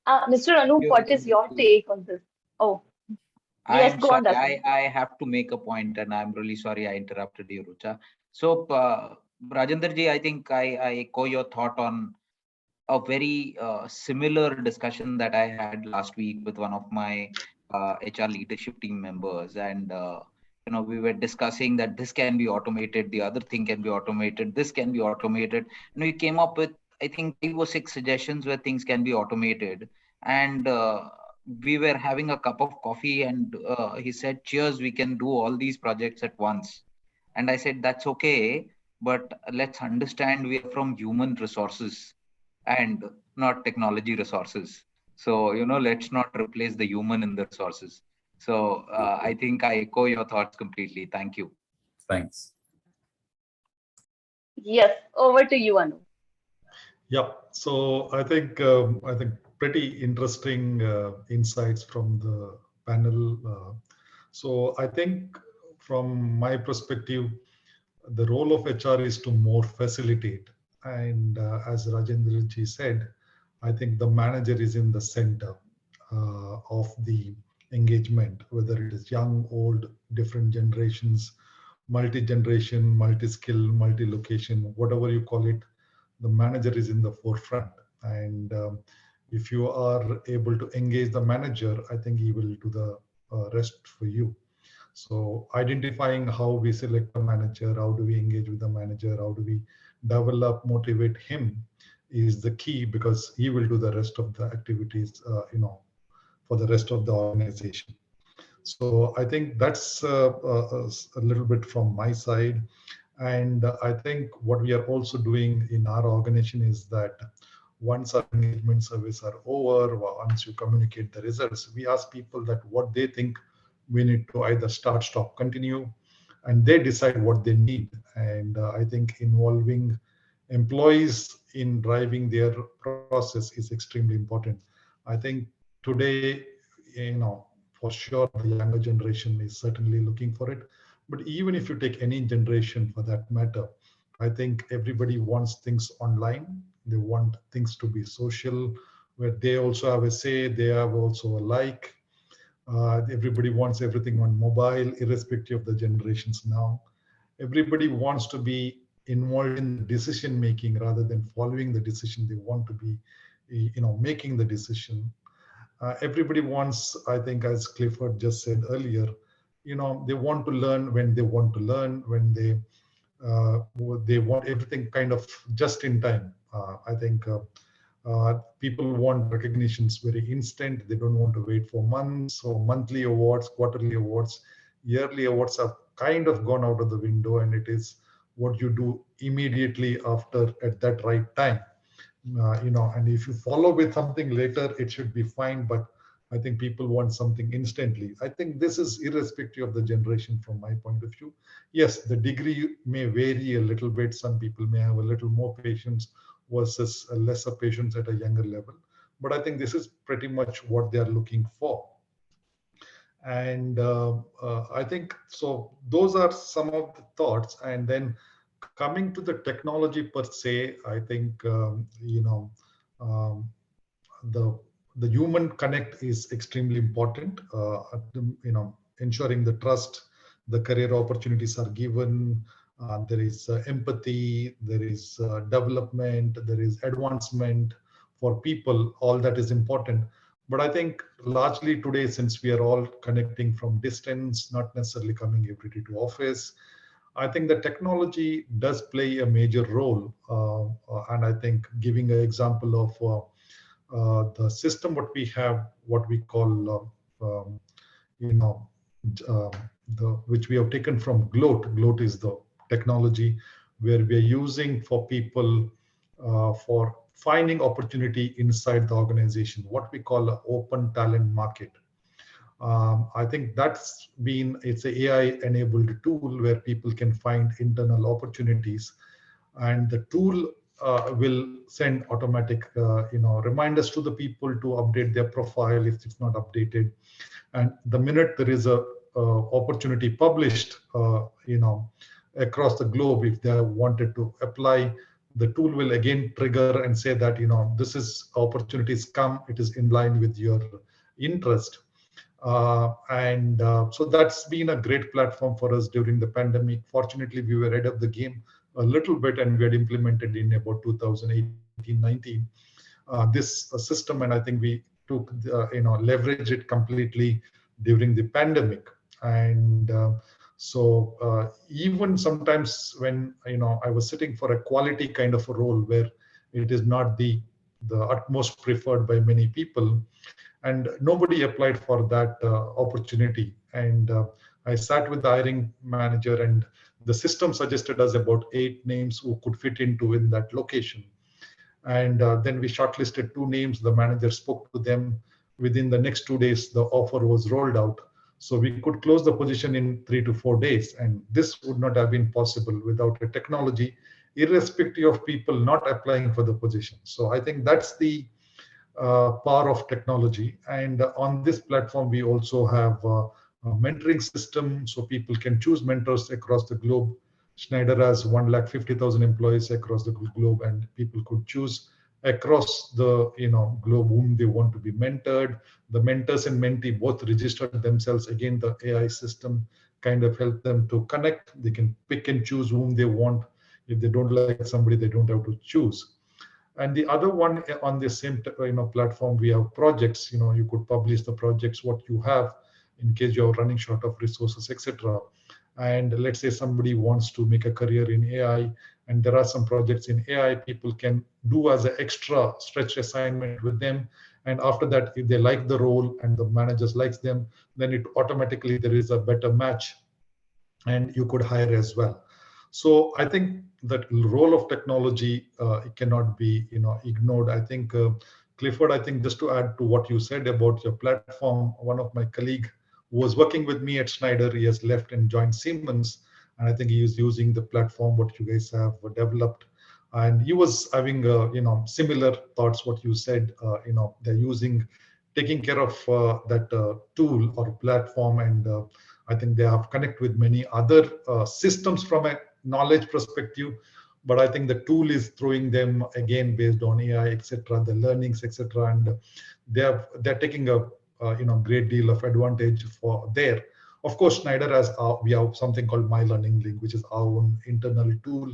Mr. Anup, what is your take on this? Oh, yes, go on. I have to make a point, and I'm really sorry I interrupted you, Rucha. So, Rajendra ji, I think I echo your thought on a very similar discussion that I had last week with one of my HR leadership team members, and we were discussing that this can be automated, the other thing can be automated, this can be automated, and we came up with, I think, 5 or 6 suggestions where things can be automated. And we were having a cup of coffee, and he said, cheers, we can do all these projects at once. And I said, that's okay, but let's understand we are from human resources and not technology resources. So, let's not replace the human in the resources. So I think I echo your thoughts completely. Thank you. Thanks. Yes, over to you, Anu. Yeah, so I think pretty interesting insights from the panel. So I think from my perspective, the role of HR is to more facilitate. And as Rajendra ji said, I think the manager is in the center of the engagement, whether it is young, old, different generations, multi-generation, multi-skill, multi-location, whatever you call it, the manager is in the forefront. And if you are able to engage the manager, I think he will do the rest for you. So identifying how we select a manager, how do we engage with the manager, how do we develop, motivate him is the key, because he will do the rest of the activities, for the rest of the organization. So I think that's a little bit from my side. And I think what we are also doing in our organization is that once our engagement surveys are over, once you communicate the results, we ask people that what they think we need to either start, stop, continue, and they decide what they need. And I think involving employees in driving their process is extremely important. I think today, for sure, the younger generation is certainly looking for it. But even if you take any generation for that matter, I think everybody wants things online. They want things to be social, where they also have a say, they have also a like. Everybody wants everything on mobile, irrespective of the generations now. Everybody wants to be involved in the decision making rather than following the decision. They want to be, making the decision. Everybody wants, I think, as Clifford just said earlier, they want to learn when they want to learn, when they want everything kind of just in time. I think people want recognitions very instant. They don't want to wait for months. So monthly awards, quarterly awards, yearly awards have kind of gone out of the window, and it is what you do immediately after at that right time. And if you follow with something later, it should be fine. But I think people want something instantly. I think this is irrespective of the generation from my point of view. Yes, the degree may vary a little bit. Some people may have a little more patience versus a lesser patience at a younger level. But I think this is pretty much what they are looking for. And I think so. Those are some of the thoughts. And then coming to the technology per se, I think um, the the human connect is extremely important. Ensuring the trust, the career opportunities are given. There is empathy, there is development, there is advancement for people. All that is important. But I think largely today, since we are all connecting from distance, not necessarily coming every day to office, I think the technology does play a major role. And I think giving an example of the system, what we have, what we call, you know, uh, which we have taken from Gloat. Gloat is the technology where we are using for people for finding opportunity inside the organization, what we call an open talent market. I think it's an AI-enabled tool where people can find internal opportunities, and the tool will send automatic, reminders to the people to update their profile if it's not updated. And the minute there is a opportunity published, across the globe, if they wanted to apply, the tool will again trigger and say that, this is opportunities come, it is in line with your interest. So that's been a great platform for us during the pandemic. Fortunately, we were ahead of the game a little bit, and we had implemented in about 2018-19 this system, and I think we took leverage it completely during the pandemic. And even sometimes when I was sitting for a quality kind of a role where it is not the utmost preferred by many people, and nobody applied for that opportunity. And I sat with the hiring manager, and the system suggested us about 8 names who could fit into in that location. And then we shortlisted 2 names. The manager spoke to them. Within the next 2 days, the offer was rolled out. So we could close the position in 3 to 4 days. And this would not have been possible without a technology, irrespective of people not applying for the position. So I think that's the power of technology. And on this platform, we also have a mentoring system, so people can choose mentors across the globe. Schneider has 150,000 employees across the globe, and people could choose across the globe whom they want to be mentored. The mentors and mentee both registered themselves. Again, the AI system kind of help them to connect. They can pick and choose whom they want. If they don't like somebody, they don't have to choose. And the other one on the same platform, we have projects. You could publish the projects what you have in case you're running short of resources, etc. And let's say somebody wants to make a career in AI, and there are some projects in AI people can do as an extra stretch assignment with them. And after that, if they like the role and the managers likes them, then it automatically there is a better match, and you could hire as well. So I think that role of technology it cannot be ignored. I think Clifford, I think just to add to what you said about your platform, one of my colleague who was working with me at Schneider, he has left and joined Siemens, and I think he is using the platform what you guys have developed, and he was having similar thoughts what you said. They're using, taking care of that tool or platform, and I think they have connect with many other systems from a knowledge perspective, but I think the tool is throwing them again based on AI, etc., the learnings, etc., and they're taking a great deal of advantage for there. Of course, Schneider has we have something called My Learning Link, which is our own internal tool,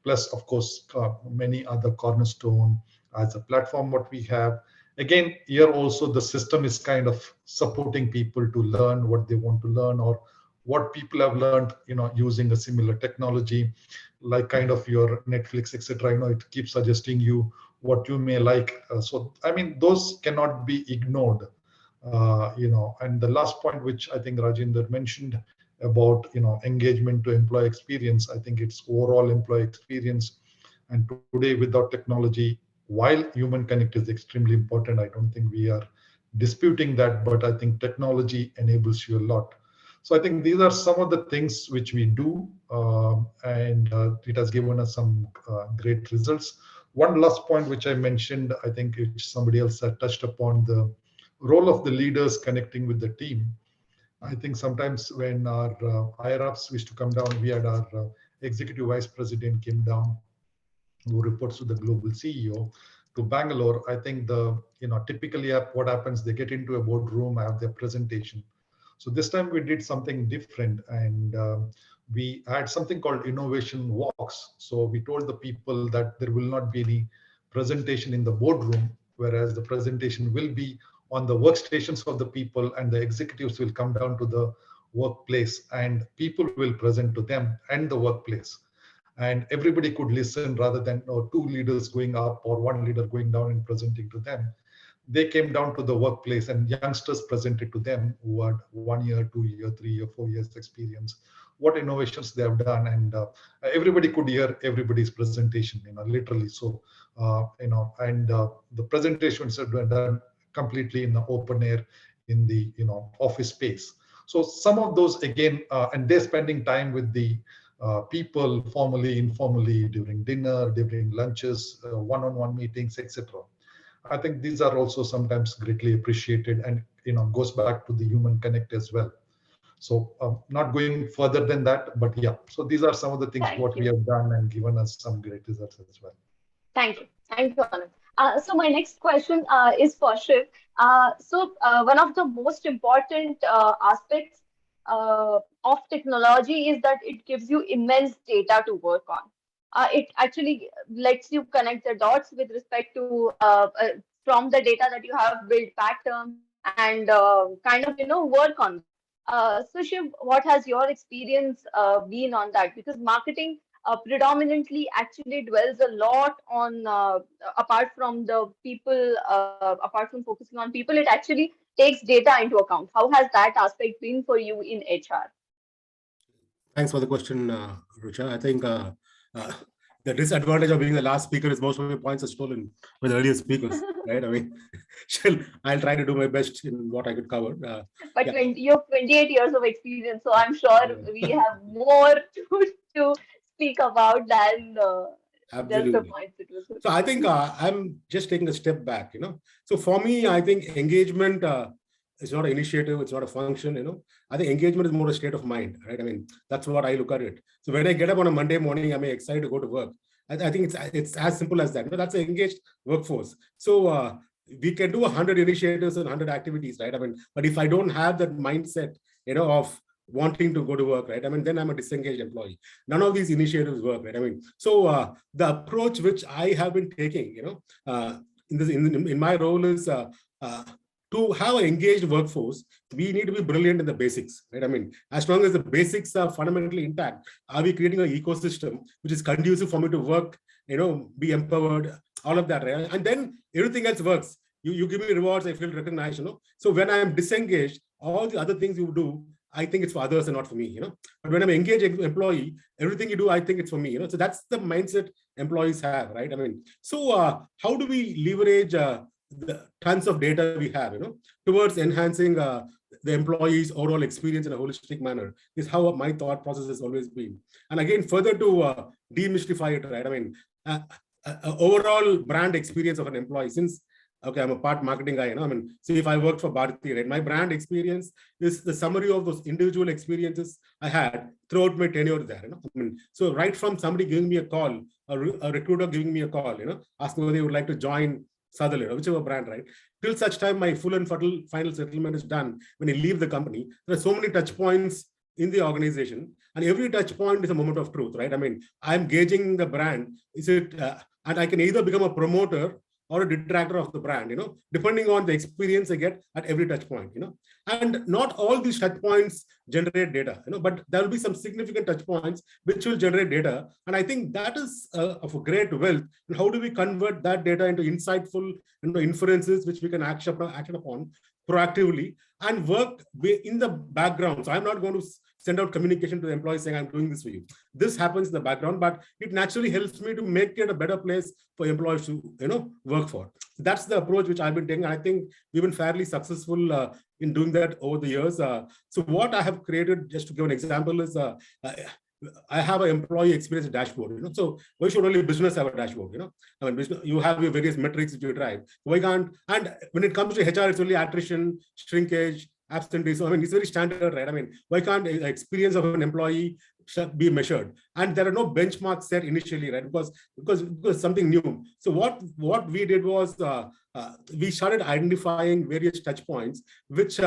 plus of course many other cornerstone as a platform what we have. Again, here also the system is kind of supporting people to learn what they want to learn, or what people have learned using a similar technology, like kind of your Netflix, etc. It keeps suggesting you what you may like. So I mean, those cannot be ignored. And the last point which I think Rajinder mentioned about engagement to employee experience, I think it's overall employee experience. And today without technology, while human connect is extremely important, I don't think we are disputing that, but I think technology enables you a lot. So I think these are some of the things which we do, and it has given us some great results. One last point which I mentioned, I think which somebody else had touched upon, the role of the leaders connecting with the team. I think sometimes when our higher ups used to come down, we had our executive vice president came down, who reports to the global CEO, to Bangalore. I think typically what happens, they get into a boardroom, have their presentation. So this time we did something different, and we had something called innovation walks. So we told the people that there will not be any presentation in the boardroom, whereas the presentation will be on the workstations of the people, and the executives will come down to the workplace, and people will present to them and the workplace. And everybody could listen rather than two leaders going up or one leader going down and presenting to them. They came down to the workplace, and youngsters presented to them who had 1 year, 2 year, 3 year, 4 years experience, what innovations they have done. And everybody could hear everybody's presentation, literally. So, and the presentations are done completely in the open air in the, office space. So some of those again, and they're spending time with the people formally, informally, during dinner, during lunches, one-on-one meetings, etc. I think these are also sometimes greatly appreciated, and goes back to the human connect as well. So not going further than that, but yeah. So these are some of the things what we have done and given us some great results as well. Thank you. Thank you, Anand. So my next question is for Shiv. One of the most important aspects of technology is that it gives you immense data to work on. It actually lets you connect the dots with respect to from the data that you have, build patterns and kind of work on. So Shiv, what has your experience been on that? Because marketing predominantly actually dwells a lot on apart from the people, apart from focusing on people, it actually takes data into account. How has that aspect been for you in HR? Thanks for the question, Rucha. I think the disadvantage of being the last speaker is most of your points are stolen by the earlier speakers, right? I mean, I'll try to do my best in what I could cover. But yeah. You have 28 years of experience, so I'm sure we have more to speak about than just the points. So I think I'm just taking a step back, So for me, I think engagement is not an initiative, it's not a function, I think engagement is more a state of mind, right? I mean, that's what I look at it. So when I get up on a Monday morning, I'm excited to go to work. I think it's as simple as that. That's an engaged workforce. So we can do 100 initiatives and 100 activities, right? I mean, but if I don't have that mindset, of wanting to go to work, right? I mean, then I'm a disengaged employee. None of these initiatives work, right? I mean, so the approach which I have been taking, in my role is to have an engaged workforce. We need to be brilliant in the basics, right? I mean, as long as the basics are fundamentally intact, are we creating an ecosystem which is conducive for me to work, be empowered, all of that, right? And then everything else works. You give me rewards, I feel recognized, So when I'm disengaged, all the other things you do, I think it's for others and not for me, But when I'm an engaged employee, everything you do, I think it's for me, So that's the mindset employees have, right? I mean, so how do we leverage the tons of data we have, towards enhancing the employee's overall experience in a holistic manner is how my thought process has always been. And again, further to demystify it, right? I mean, overall brand experience of an employee, since I'm a part marketing guy, I mean, see, if I worked for Bharti, right, my brand experience is the summary of those individual experiences I had throughout my tenure there, I mean, so right from somebody giving me a call, a recruiter giving me a call, asking whether they would like to join Sutherland, whichever brand, right? Till such time my full and final settlement is done, when I leave the company, there are so many touch points in the organization, and every touch point is a moment of truth, right? I mean, I'm gauging the brand. Is it, and I can either become a promoter or a detractor of the brand, depending on the experience I get at every touch point, and not all these touch points generate data, but there will be some significant touch points which will generate data. And I think that is of a great wealth. And how do we convert that data into insightful, inferences which we can action upon proactively and work in the background? So I'm not going to send out communication to the employees saying, I'm doing this for you. This happens in the background, but it naturally helps me to make it a better place for employees to, work for. So that's the approach which I've been taking. I think we've been fairly successful in doing that over the years. So what I have created, just to give an example, is I have an employee experience dashboard. So why should only business have a dashboard? I mean, you have your various metrics that you drive. Why can't? And when it comes to HR, it's only attrition, shrinkage, absenteeism. I mean, it's very standard, right? I mean, why can't the experience of an employee be measured? And there are no benchmarks set initially, right? Because something new. So what we did was we started identifying various touch points which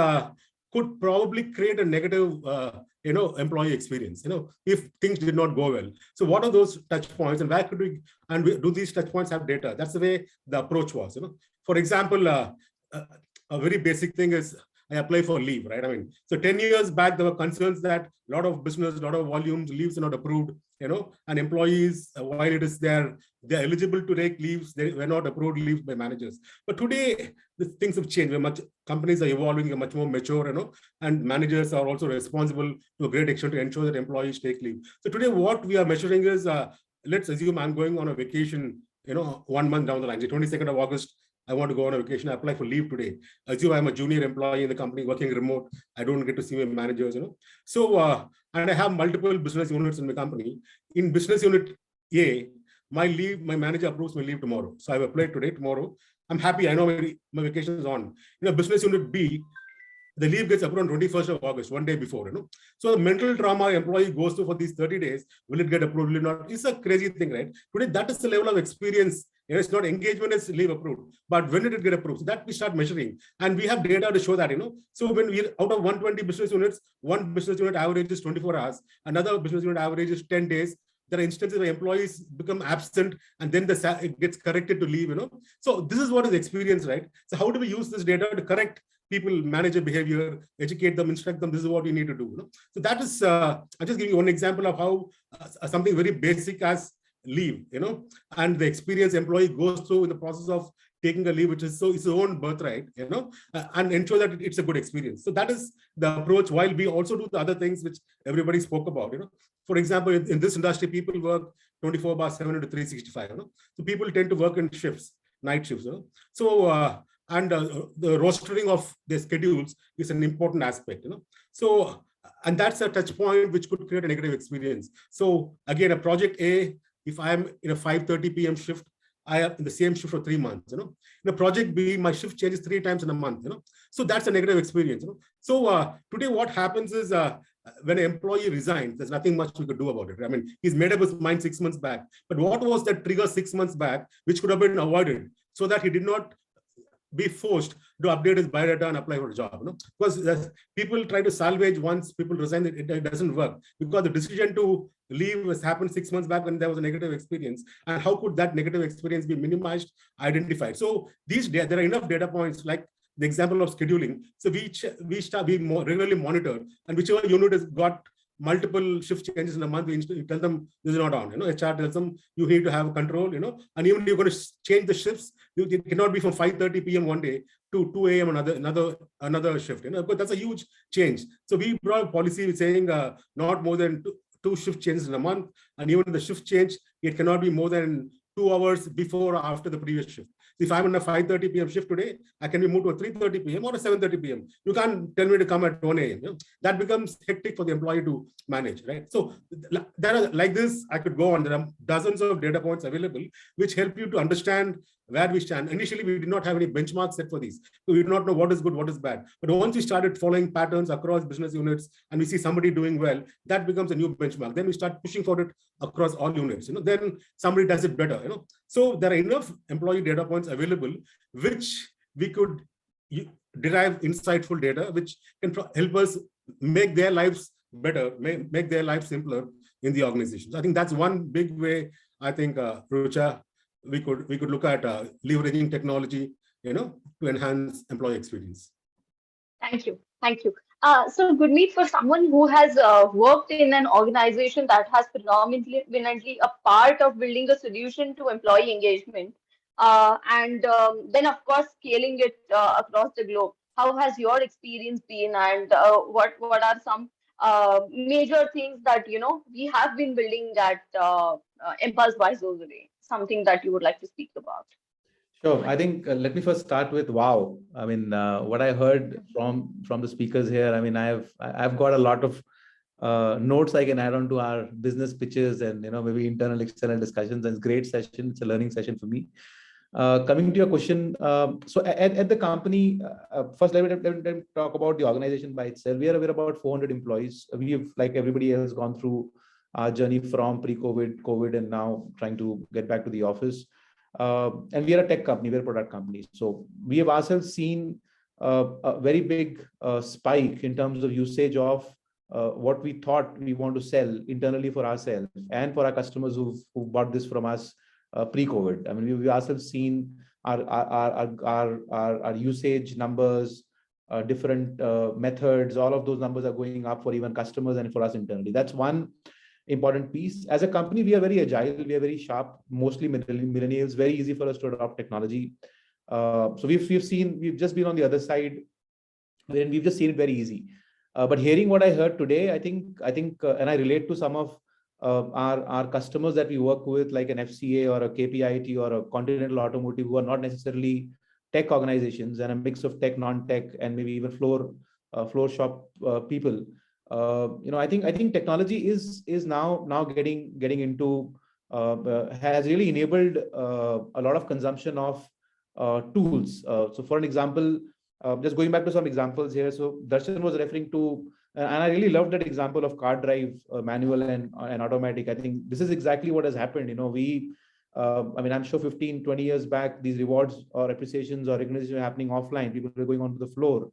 could probably create a negative employee experience, if things did not go well. So what are those touch points, and where could we, and do these touch points have data? That's the way the approach was. For example, a very basic thing is I apply for leave, right? I mean, so 10 years back, there were concerns that a lot of business, a lot of volumes, leaves are not approved, and employees, while it is they're eligible to take leaves, they were not approved leaves by managers. But today, things have changed. Companies are evolving, are much more mature, and managers are also responsible to a great extent to ensure that employees take leave. So today, what we are measuring is, let's assume I'm going on a vacation, 1 month down the line, the 22nd of August, I want to go on a vacation, I apply for leave today. Assume I'm a junior employee in the company working remote. I don't get to see my managers, So, and I have multiple business units in my company. In business unit A, my manager approves my leave tomorrow. So I've applied today, tomorrow. I'm happy, I know my vacation is on. Business unit B, the leave gets approved on 21st of August, one day before, So the mental trauma employee goes through for these 30 days, will it get approved, will it not? It's a crazy thing, right? Today, that is the level of experience. It's not engagement, it's leave approved. But when did it get approved? So that we start measuring. And we have data to show that, So when we out of 120 business units, one business unit averages 24 hours, another business unit averages 10 days. There are instances where employees become absent and then it gets corrected to leave, So this is what is experience, right? So how do we use this data to correct people, manager behavior, educate them, instruct them? This is what we need to do. So that is, I'm just giving you one example of how something very basic as leave, and the experience employee goes through in the process of taking a leave, which is its own birthright, and ensure that it's a good experience. So that is the approach, while we also do the other things which everybody spoke about, For example, in this industry, people work 24/7 to 365, So people tend to work in shifts, night shifts, So, and the rostering of their schedules is an important aspect, So, and that's a touch point which could create a negative experience. So again, a project A, if I'm in a 5:30 p.m. shift, I am in the same shift for 3 months, In a project B, my shift changes 3 times in a month, So that's a negative experience, So today what happens is, when an employee resigns, there's nothing much we could do about it. I mean, he's made up his mind 6 months back. But what was that trigger 6 months back, which could have been avoided so that he did not be forced to update his biodata and apply for a job, because people try to salvage once people resign, it doesn't work, because the decision to leave has happened 6 months back when there was a negative experience, and how could that negative experience be minimized, identified? So there are enough data points, like the example of scheduling. So we regularly monitor, and whichever unit has got multiple shift changes in a month, we tell them this is not on. HR tells them you need to have control. And even if you're going to change the shifts, it cannot be from 5:30 p.m. one day to 2 a.m. another shift. But that's a huge change. So we brought a policy saying not more than two shift changes in a month, and even the shift change, it cannot be more than 2 hours before or after the previous shift. If I'm on a 5:30 p.m. shift today, I can be moved to a 3:30 p.m. or a 7:30 p.m. You can't tell me to come at 1 a.m. That becomes hectic for the employee to manage, right? So there are, like this, I could go on. There are dozens of data points available which help you to understand where we stand. Initially, we did not have any benchmarks set for these. So we did not know what is good, what is bad. But once we started following patterns across business units and we see somebody doing well, that becomes a new benchmark. Then we start pushing for it across all units. Then somebody does it better. So there are enough employee data points available which we could derive insightful data which can help us make their lives better, make their lives simpler in the organizations. I think that's one big way. I think Rucha, we could look at leveraging technology, to enhance employee experience. Thank you. Thank you. So Gurmeet, for someone who has worked in an organization that has predominantly a part of building a solution to employee engagement, and then of course scaling it across the globe, how has your experience been, and what are some major things that we have been building at Impulse by Zozole? Something that you would like to speak about? Sure. I think let me first start with wow. I mean, what I heard from the speakers here. I mean, I've got a lot of notes I can add on to our business pitches and maybe internal external discussions. And it's a great session. It's a learning session for me. Coming to your question, so at the company, first let me talk about the organization by itself. We're about 400 employees. We've, like everybody else, gone through our journey from pre-COVID, COVID, and now trying to get back to the office. And we are a tech company, we're a product company. So we have ourselves seen a very big spike in terms of usage of what we thought we want to sell internally for ourselves and for our customers who bought this from us pre-COVID. I mean, we ourselves seen our usage numbers, different methods, all of those numbers are going up for even customers and for us internally. That's one important piece. As a company, we are very agile, we are very sharp, mostly millennials, very easy for us to adopt technology. So we've just been on the other side, and we've just seen it very easy. But hearing what I heard today, I think, and I relate to some of our customers that we work with, like an FCA or a KPIT or a Continental Automotive, who are not necessarily tech organizations, and a mix of tech, non-tech, and maybe even floor shop people. I think technology is now getting into has really enabled a lot of consumption of tools. So for an example, just going back to some examples here. So Darshan was referring to, and I really loved that example of car drive, manual and automatic. I think this is exactly what has happened. I mean, I'm sure 15, 20 years back, these rewards or appreciations or recognitions were happening offline. People were going onto the floor.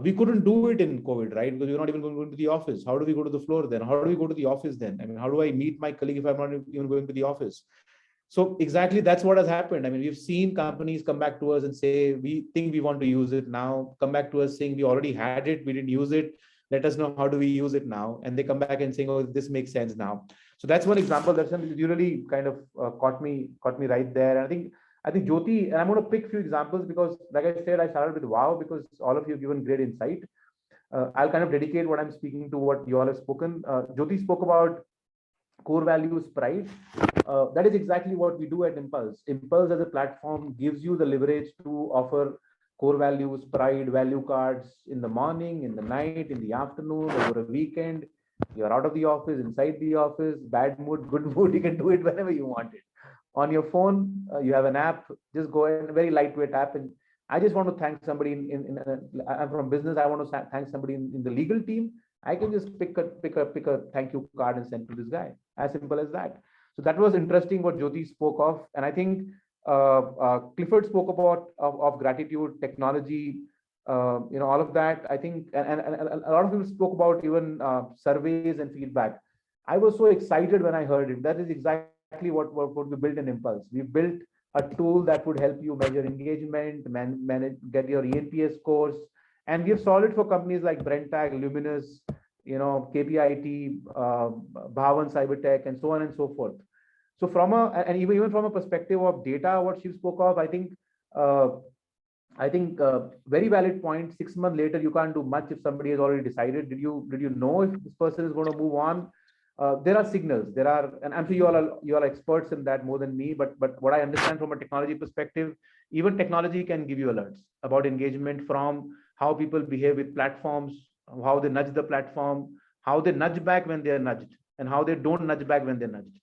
We couldn't do it in COVID, right? Because we're not even going to the office. How do we go to the floor then? How do we go to the office then? I mean, how do I meet my colleague if I'm not even going to the office? So exactly that's what has happened. I mean, we've seen companies come back to us and say, we think we want to use it now. Come back to us saying, we already had it, we didn't use it. Let us know, how do we use it now? And they come back and saying, oh, this makes sense now. So that's one example. You really kind of caught me right there. And I think Jyoti, and I'm going to pick a few examples because, like I said, I started with wow, because all of you have given great insight. I'll kind of dedicate what I'm speaking to what you all have spoken. Jyoti spoke about core values, pride. That is exactly what we do at Impulse. Impulse as a platform gives you the leverage to offer core values, pride, value cards in the morning, in the night, in the afternoon, over a weekend. You're out of the office, inside the office, bad mood, good mood, you can do it whenever you want it. On your phone, you have an app, just go in, a very lightweight app. And I just want to thank somebody I'm from business, I want to thank somebody in the legal team. I can just pick a thank you card and send to this guy. As simple as that. So that was interesting what Jyoti spoke of. And I think Clifford spoke about of gratitude, technology, all of that. I think, and a lot of people spoke about even surveys and feedback. I was so excited when I heard it. That is exactly what we built in Impulse. We built a tool that would help you measure engagement, manage, get your ENPS scores, and we have solved it for companies like Brenntag, Luminous, KPIT, Bhavan Cybertech, and so on and so forth. So and even from a perspective of data, what she spoke of, I think very valid point. 6 months later, you can't do much if somebody has already decided. Did you know if this person is going to move on? There are signals. And I'm sure you all are experts in that more than me. But what I understand from a technology perspective, even technology can give you alerts about engagement from how people behave with platforms, how they nudge the platform, how they nudge back when they are nudged, and how they don't nudge back when they're nudged.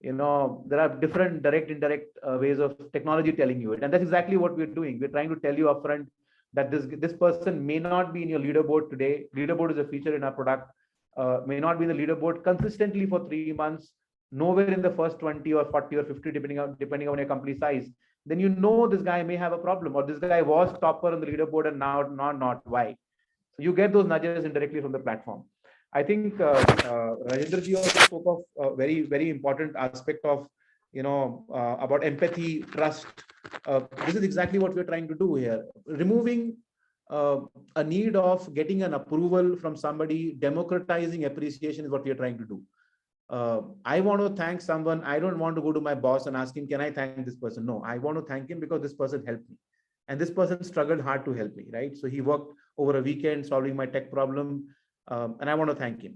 There are different direct, indirect ways of technology telling you it. And that's exactly what we're doing. We're trying to tell you upfront that this person may not be in your leaderboard today. Leaderboard is a feature in our product. May not be in the leaderboard consistently for 3 months, nowhere in the first 20 or 40 or 50, depending on your company size. Then this guy may have a problem, or this guy was topper on the leaderboard and now not. Why? So you get those nudges indirectly from the platform. I think Rajendra ji also spoke of a very, very important aspect of, about empathy, trust. This is exactly what we're trying to do here. Removing a need of getting an approval from somebody, democratizing appreciation is what we're trying to do. I want to thank someone. I don't want to go to my boss and ask him, can I thank this person? No, I want to thank him because this person helped me. And this person struggled hard to help me, right? So he worked over a weekend solving my tech problem. And I want to thank him.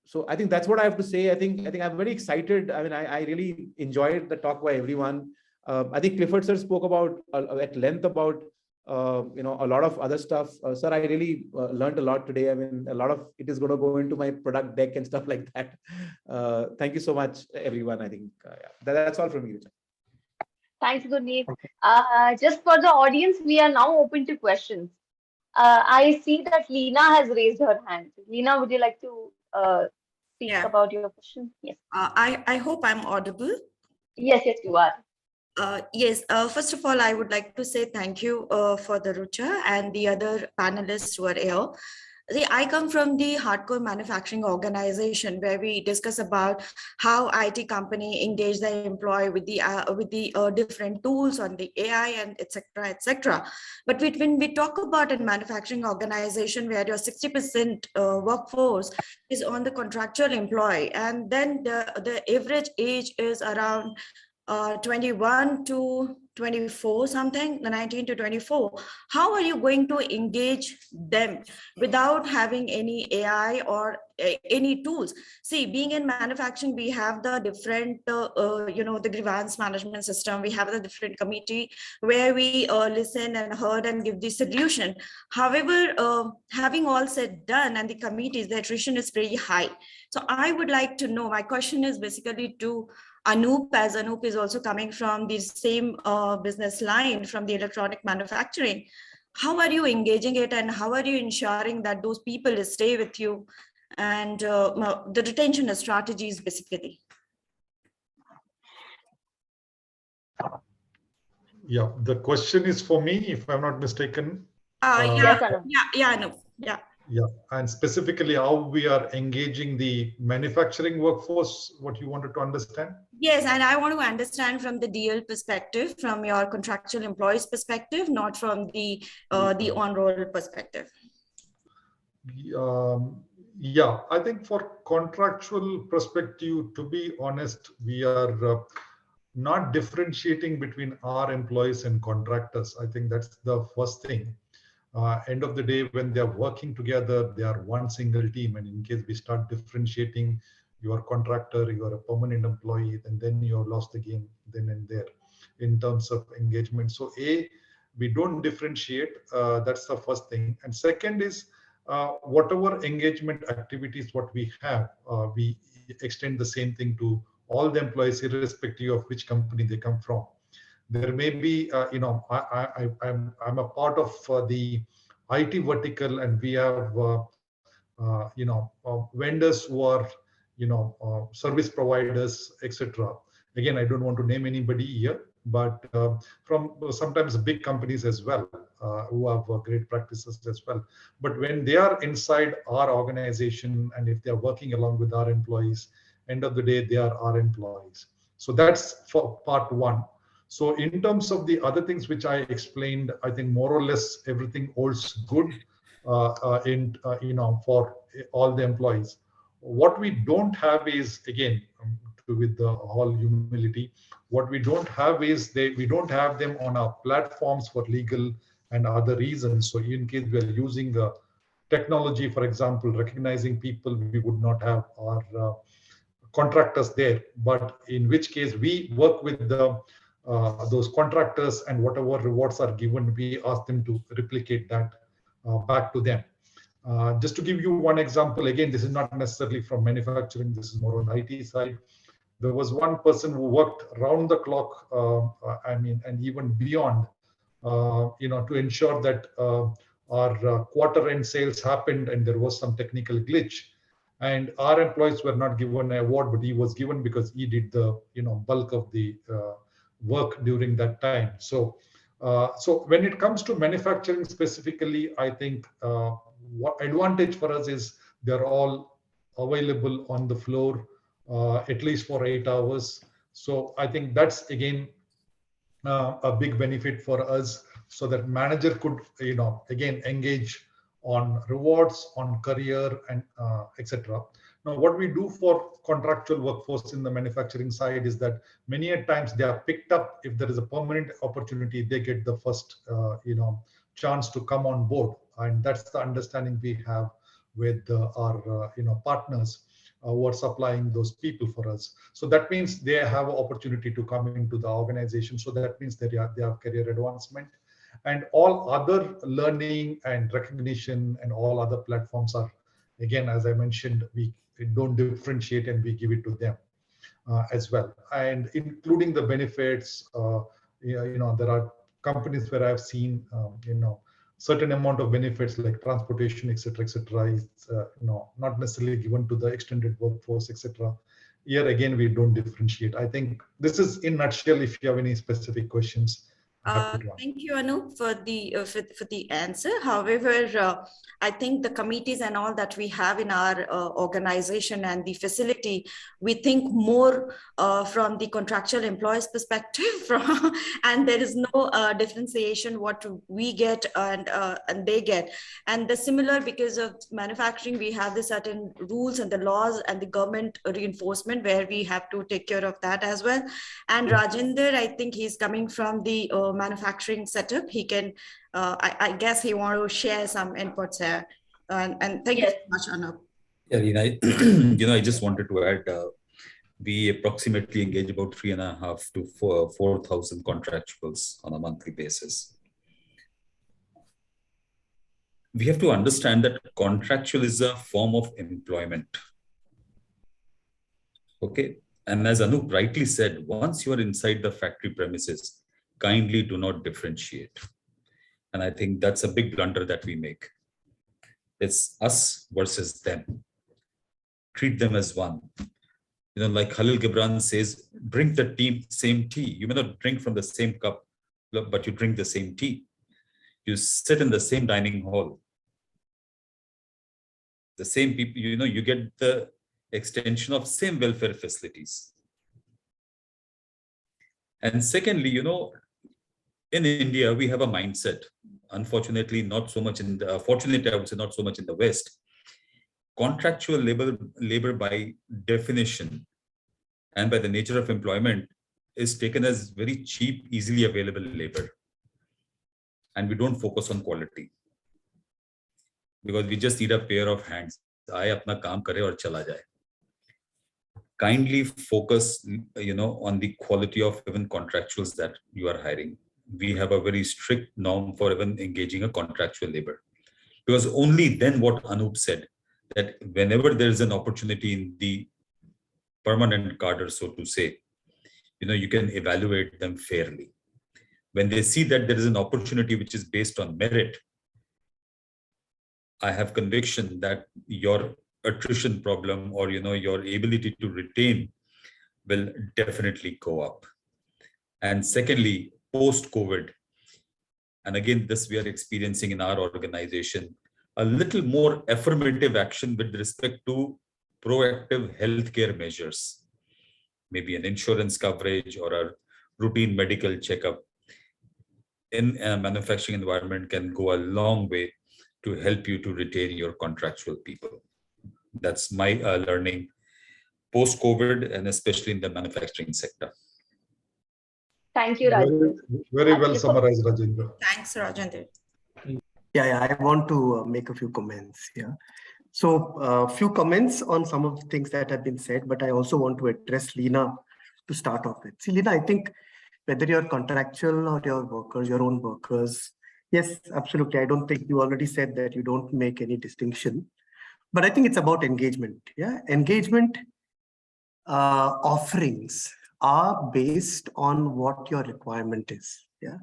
So I think that's what I have to say. I think I'm very excited. I mean, I really enjoyed the talk by everyone. I think Clifford sir spoke about at length about a lot of other stuff. Sir, I really learned a lot today. I mean, a lot of it is going to go into my product deck and stuff like that. Thank you so much, everyone. I think that's all from me. Thanks, Gurneet. Just for the audience, we are now open to questions. I see that Leena has raised her hand. Leena, would you like to speak about your question? Yes. I hope I'm audible. Yes, you are. Yes, first of all, I would like to say thank you for the Rucha and the other panelists who are here. See, I come from the hardcore manufacturing organization where we discuss about how IT company engage their employee with the different tools on the AI and etc. etc. But when we talk about a manufacturing organization where your 60% workforce is on the contractual employee, and then the average age is around 21 to 24 something, the 19 to 24, how are you going to engage them without having any AI or any tools? See, being in manufacturing, we have the different, the grievance management system. We have the different committee where we listen and heard and give the solution. However, having all said done and the committees, the attrition is pretty high. So I would like to know, my question is basically to Anup, as Anup is also coming from the same business line from the electronic manufacturing. How are you engaging it and how are you ensuring that those people stay with you and the retention strategies basically? Yeah, the question is for me, if I'm not mistaken. Yes, Anup. Yeah, Anup. Yeah. Yeah, and specifically how we are engaging the manufacturing workforce, what you wanted to understand? Yes, and I want to understand from the DL perspective, from your contractual employees perspective, not from the on-roll perspective. Yeah, I think for contractual perspective, to be honest, we are not differentiating between our employees and contractors. I think that's the first thing. End of the day, when they are working together, they are one single team. And in case we start differentiating, you are a contractor, you are a permanent employee, and then you have lost the game then and there in terms of engagement. So we don't differentiate. That's the first thing. And second is whatever engagement activities what we have, we extend the same thing to all the employees, irrespective of which company they come from. There may be, I'm a part of the IT vertical, and we have, vendors who are, service providers, etc. Again, I don't want to name anybody here, but from sometimes big companies as well, who have great practices as well. But when they are inside our organization and if they are working along with our employees, end of the day, they are our employees. So that's for part one. So in terms of the other things which I explained, I think more or less everything holds good for all the employees. What we don't have is, again, with the whole humility, what we don't have is we don't have them on our platforms for legal and other reasons. So in case we are using technology, for example, recognizing people, we would not have our contractors there. But in which case we work with those contractors, and whatever rewards are given, we ask them to replicate that back to them. Just to give you one example, again, this is not necessarily from manufacturing, this is more on IT side. There was one person who worked round the clock, and even beyond, to ensure that our quarter end sales happened, and there was some technical glitch. And our employees were not given an award, but he was given because he did the bulk of the work during that time. So when it comes to manufacturing specifically, I think what advantage for us is they're all available on the floor at least for 8 hours. So I think that's again a big benefit for us, so that manager could again engage on rewards, on career, and etc. Now, what we do for contractual workforce in the manufacturing side is that many a times they are picked up. If there is a permanent opportunity, they get the first chance to come on board, and that's the understanding we have with our partners who are supplying those people for us. So that means they have an opportunity to come into the organization. So that means they have career advancement, and all other learning and recognition and all other platforms are, again, as I mentioned, we don't differentiate and we give it to them as well, and including the benefits. There are companies where I've seen certain amount of benefits like transportation, etc., is not necessarily given to the extended workforce, etc. Here again, we don't differentiate. I think this is in nutshell. If you have any specific questions, thank you, Anup, for the answer. However, I think the committees and all that we have in our organization and the facility, we think more from the contractual employees perspective, and there is no differentiation what we get and they get. And the similar, because of manufacturing, we have the certain rules and the laws and the government reinforcement where we have to take care of that as well. And Rajinder, I think he's coming from the manufacturing setup. He can, I guess he want to share some inputs here. And thank you so much, Anup. Yeah, Reena, I just wanted to add, we approximately engage about 3,500 to 4,000 contractuals on a monthly basis. We have to understand that contractual is a form of employment. Okay. And as Anup rightly said, once you are inside the factory premises, kindly do not differentiate. And I think that's a big blunder that we make. It's us versus them. Treat them as one. Like Khalil Gibran says, drink the same tea. You may not drink from the same cup, but you drink the same tea. You sit in the same dining hall. The same people, you get the extension of same welfare facilities. And secondly, in India, we have a mindset, unfortunately, not so much fortunately, I would say not so much in the West. Contractual labor by definition and by the nature of employment is taken as very cheap, easily available labor. And we don't focus on quality because we just need a pair of hands. Aaye apna kaam kare aur chala jaye. Kindly focus, on the quality of even contractuals that you are hiring. We have a very strict norm for even engaging a contractual labor, because only then what Anup said, that whenever there is an opportunity in the permanent cadre, so to say, you can evaluate them fairly. When they see that there is an opportunity which is based on merit, I have conviction that your attrition problem or your ability to retain will definitely go up. And secondly, post-COVID, and again, this we are experiencing in our organization, a little more affirmative action with respect to proactive healthcare measures, maybe an insurance coverage or a routine medical checkup in a manufacturing environment can go a long way to help you to retain your contractual people. That's my learning post-COVID, and especially in the manufacturing sector. Thank you, Rajendra. Very well summarized, Rajendra. Thanks, Rajendra. Yeah, I want to make a few comments. Yeah. So a few comments on some of the things that have been said, but I also want to address Lena to start off with. See, Lena, I think whether you're contractual or your workers, your own workers, yes, absolutely. I don't think you already said that you don't make any distinction, but I think it's about engagement. Yeah, engagement offerings are based on what your requirement is. Yeah.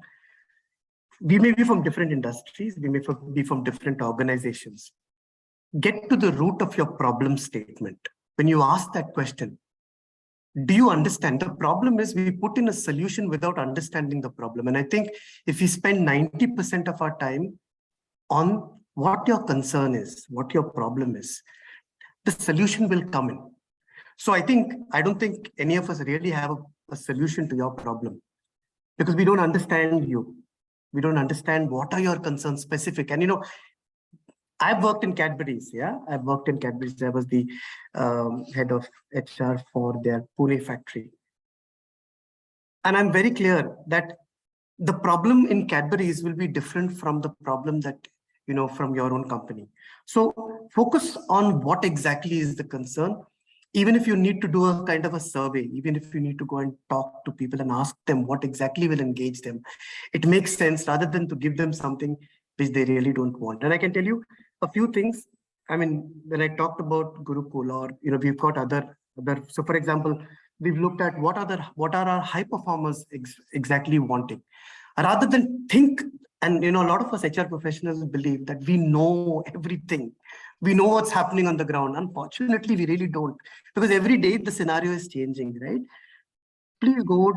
We may be from different industries, we may be from different organizations. Get to the root of your problem statement. When you ask that question, do you understand? The problem is we put in a solution without understanding the problem. And I think if we spend 90% of our time on what your concern is, what your problem is, the solution will come in. So I don't think any of us really have a solution to your problem because we don't understand you. We don't understand what are your concerns specific. And, I've worked in Cadbury's. Yeah, I've worked in Cadbury's. I was the head of HR for their Pune factory. And I'm very clear that the problem in Cadbury's will be different from the problem that, from your own company. So focus on what exactly is the concern. Even if you need to do a kind of a survey, even if you need to go and talk to people and ask them what exactly will engage them, it makes sense rather than to give them something which they really don't want. And I can tell you a few things. I mean, when I talked about Gurukul, or we've got other. So, for example, we've looked at what are our high performers exactly wanting, rather than think. And a lot of us HR professionals believe that we know everything. We know what's happening on the ground. Unfortunately, we really don't, because every day the scenario is changing, right? Please go.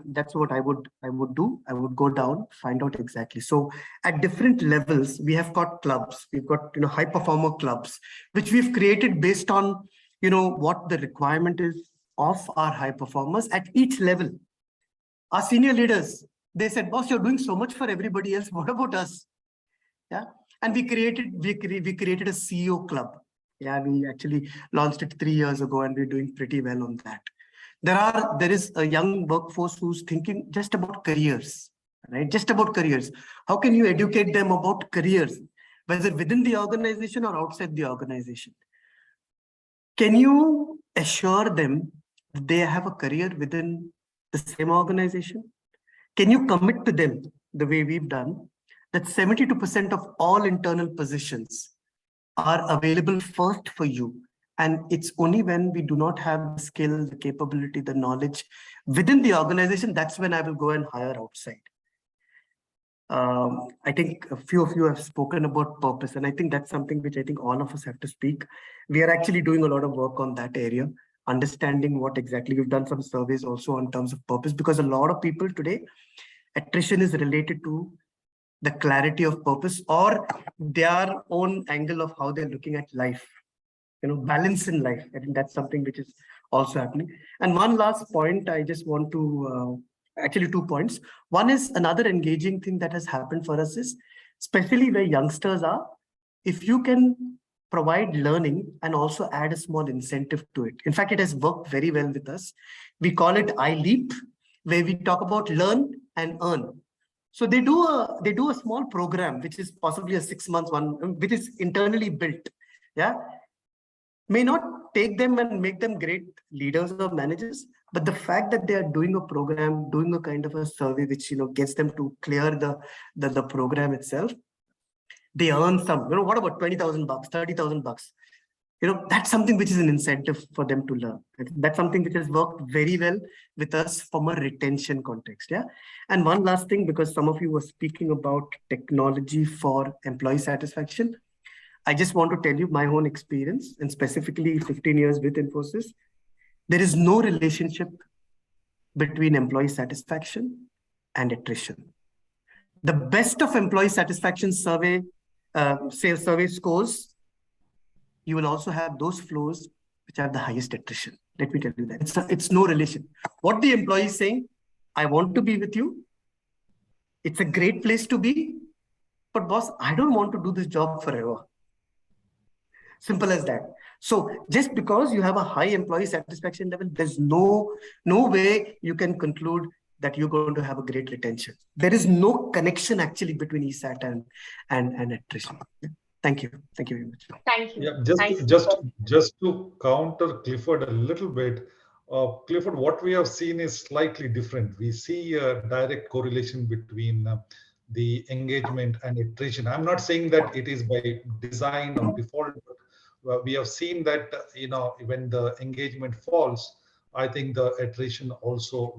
That's what I would do. I would go down, find out exactly. So at different levels, we have got clubs. We've got high performer clubs, which we've created based on what the requirement is of our high performers at each level. Our senior leaders, they said, "Boss, you're doing so much for everybody else. What about us?" Yeah, and we created a CEO club. Yeah, we actually launched it 3 years ago, and we're doing pretty well on that. There is a young workforce who's thinking just about careers, right? Just about careers. How can you educate them about careers, whether within the organization or outside the organization? Can you assure them that they have a career within the same organization? Can you commit to them the way we've done that 72% of all internal positions are available first for you? And it's only when we do not have the skill, the capability, the knowledge within the organization, that's when I will go and hire outside. I think a few of you have spoken about purpose, and I think that's something which I think all of us have to speak. We are actually doing a lot of work on that area, understanding what exactly. We've done some surveys also in terms of purpose, because a lot of people today, attrition is related to the clarity of purpose or their own angle of how they're looking at life. Balance in life. I think that's something which is also happening. And one last point, I just want to, actually 2 points. One is another engaging thing that has happened for us is, especially where youngsters are, if you can provide learning and also add a small incentive to it. In fact, it has worked very well with us. We call it iLeap, where we talk about learn and earn. So they do a small program, which is possibly a 6 months one, which is internally built. Yeah. May not take them and make them great leaders or managers, but the fact that they are doing a program, doing a kind of a survey, which gets them to clear the program itself, they earn some. What about $20,000, $30,000? That's something which is an incentive for them to learn. That's something which has worked very well with us from a retention context. Yeah. And one last thing, because some of you were speaking about technology for employee satisfaction. I just want to tell you my own experience, and specifically 15 years with Infosys. There is no relationship between employee satisfaction and attrition. The best of employee satisfaction survey, sales survey scores, you will also have those flows which have the highest attrition. Let me tell you that. It's no relation. What the employee is saying, I want to be with you. It's a great place to be. But boss, I don't want to do this job forever. Simple as that. So just because you have a high employee satisfaction level, there's no way you can conclude that you're going to have a great retention. There is no connection actually between ESAT and attrition. Yeah. Thank you. Thank you very much. Thank you. Yeah, just to counter Clifford a little bit, Clifford, what we have seen is slightly different. We see a direct correlation between the engagement and attrition. I'm not saying that it is by design or default, but we have seen that when the engagement falls, I think the attrition also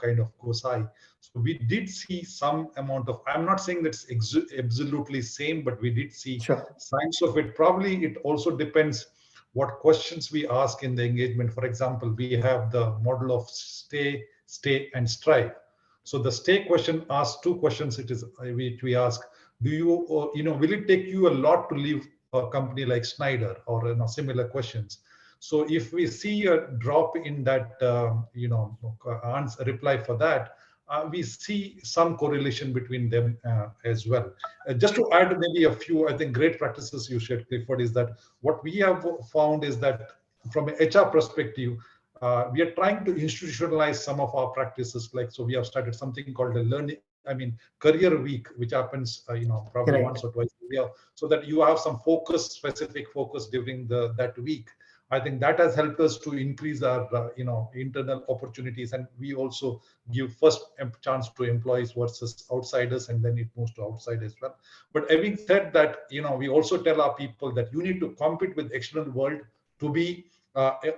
kind of goes high. So we did see some amount of, I'm not saying that's absolutely same, but we did see signs of it. Probably it also depends what questions we ask in the engagement. For example, we have the model of stay, and strive. So the stay question asks two questions. It is which we ask: do you, will it take you a lot to leave a company like Schneider, or similar questions? So if we see a drop in that, answer reply for that, we see some correlation between them as well. Just to add maybe a few, I think, great practices you shared, Clifford, is that what we have found is that from an HR perspective, we are trying to institutionalize some of our practices. So we have started something called a career week, which happens, probably once or twice a year, so that you have some specific focus during that week. I think that has helped us to increase our, internal opportunities, and we also give first chance to employees versus outsiders, and then it moves to outside as well. But having said that, we also tell our people that you need to compete with external world to be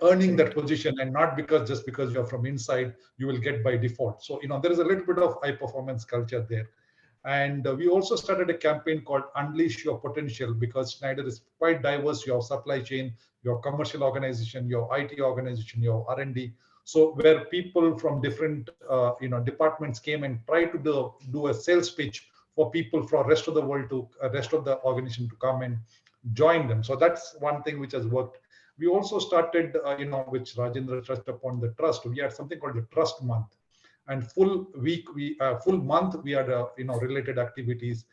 earning that position, and not just because you're from inside, you will get by default. So, there is a little bit of high performance culture there. And we also started a campaign called Unleash Your Potential, because Schneider is quite diverse. You have supply chain, your commercial organization, your IT organization, your R&D. So where people from different departments came and tried to do a sales pitch for people from rest of the world to rest of the organization to come and join them. So that's one thing which has worked. We also started, which Rajendra touched upon, the trust. We had something called the Trust Month. And full month we had related activities.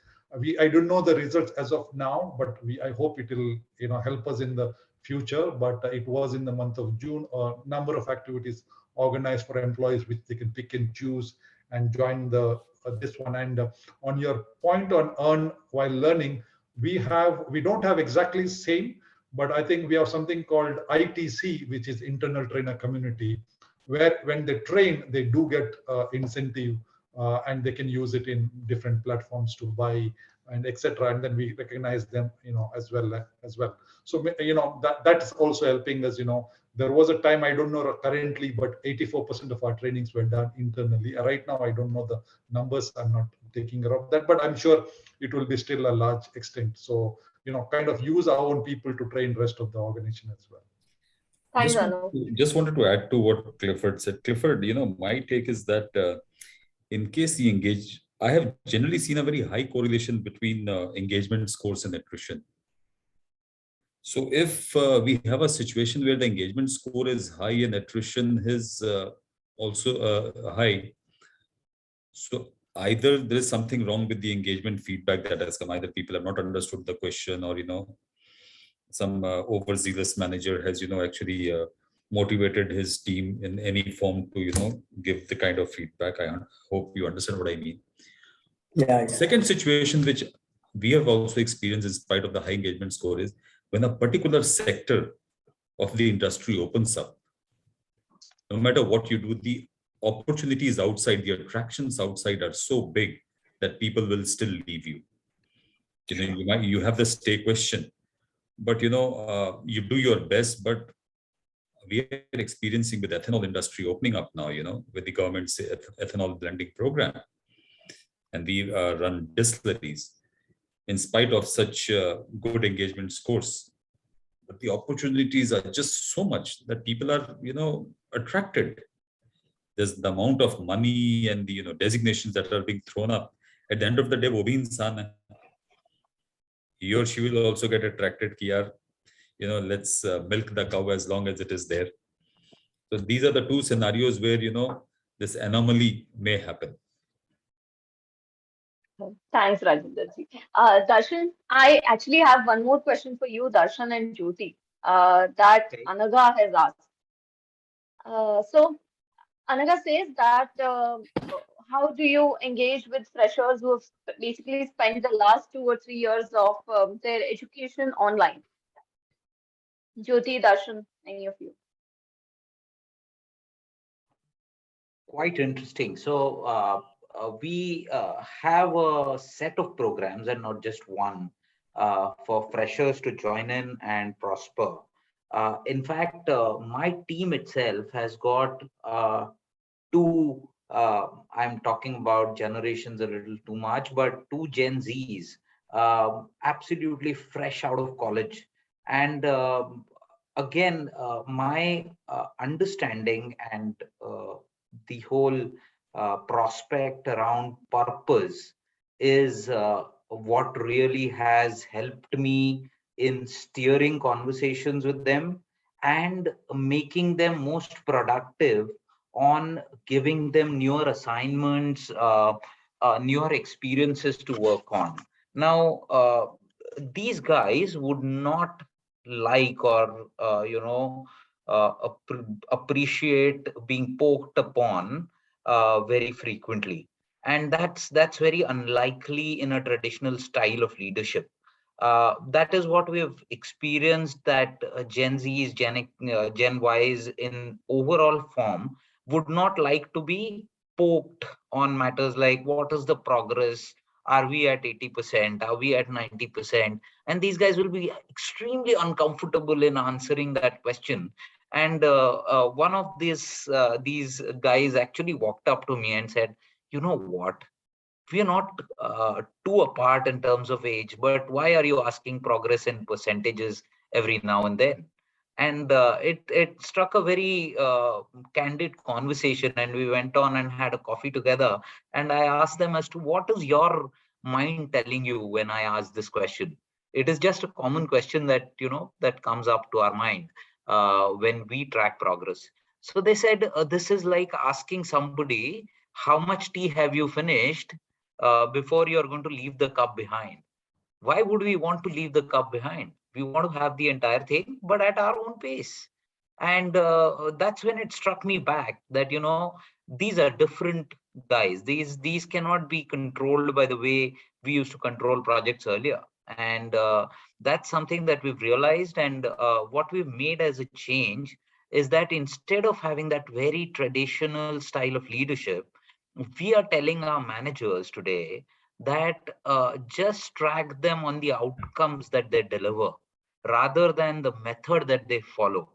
I don't know the results as of now, but I hope it will help us in the future. But it was in the month of June, a number of activities organized for employees, which they can pick and choose and join this one. And on your point on earn while learning, we don't have exactly same, but I think we have something called ITC, which is Internal Trainer Community, where when they train, they do get incentive, and they can use it in different platforms to buy and etc. And then we recognize them, as well. So that is also helping us. There was a time, I don't know currently, but 84% of our trainings were done internally. Right now, I don't know the numbers. I'm not taking care of that, but I'm sure it will be still a large extent. So kind of use our own people to train rest of the organization as well. Just wanted to add to what Clifford said. Clifford, my take is that in case I have generally seen a very high correlation between engagement scores and attrition. So if we have a situation where the engagement score is high and attrition is also high, so either there is something wrong with the engagement feedback that has come, either people have not understood the question, or some overzealous manager has actually motivated his team in any form to give the kind of feedback. I hope you understand what I mean. Yeah. Second situation which we have also experienced in spite of the high engagement score is when a particular sector of the industry opens up. No matter what you do, the opportunities outside, the attractions outside are so big that people will still leave you. You have the stay question, but you do your best. But we are experiencing with ethanol industry opening up now, with the government's ethanol blending program, and we run distilleries in spite of such good engagement scores. But the opportunities are just so much that people are attracted. there's the amount of money and the designations that are being thrown up. At the end of the day, wo bhi insaan hai. He or she will also get attracted ki yaar, let's milk the cow as long as it is there. So these are the two scenarios where this anomaly may happen. Thanks, Rajinder ji. Darshan, I actually have one more question for you, Darshan and Jyoti, that Okay. Anaga has asked. So Anaga says that how do you engage with freshers who have basically spent the last 2 or 3 years of their education online? Jyoti, Darshan, any of you? Quite interesting. So we have a set of programs and not just one for freshers to join in and prosper. In fact, my team itself has got two, I'm talking about generations a little too much, but two Gen Zs, absolutely fresh out of college. And again, my understanding and the whole prospect around purpose is what really has helped me in steering conversations with them and making them most productive on giving them newer assignments, newer experiences to work on. Now, these guys would not like or appreciate being poked upon very frequently, and that's very unlikely in a traditional style of leadership. That is what we've experienced, that Gen Zs, Gen Ys in overall form would not like to be poked on matters like what is the progress, are we at 80%, are we at 90%, and these guys will be extremely uncomfortable in answering that question. And one of these guys actually walked up to me and said, you know what, we are not too apart in terms of age, but why are you asking progress in percentages every now and then? And it struck a very candid conversation, and we went on and had a coffee together. And I asked them as to what is your mind telling you when I ask this question. It is just a common question that that comes up to our mind when we track progress. So they said, this is like asking somebody, how much tea have you finished before you're going to leave the cup behind? Why would we want to leave the cup behind? We want to have the entire thing, but at our own pace. And that's when it struck me back that these are different guys. These cannot be controlled by the way we used to control projects earlier. And that's something that we've realized. And what we've made as a change is that instead of having that very traditional style of leadership, we are telling our managers today that just track them on the outcomes that they deliver rather than the method that they follow.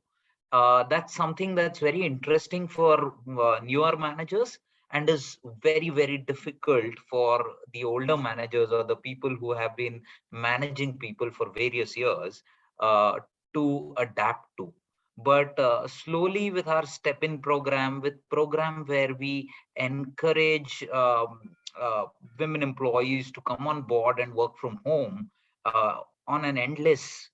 That's something that's very interesting for newer managers and is very, very difficult for the older managers or the people who have been managing people for various years uh, to adapt to. But slowly with our step-in program, with program where we encourage women employees to come on board and work from home on an endless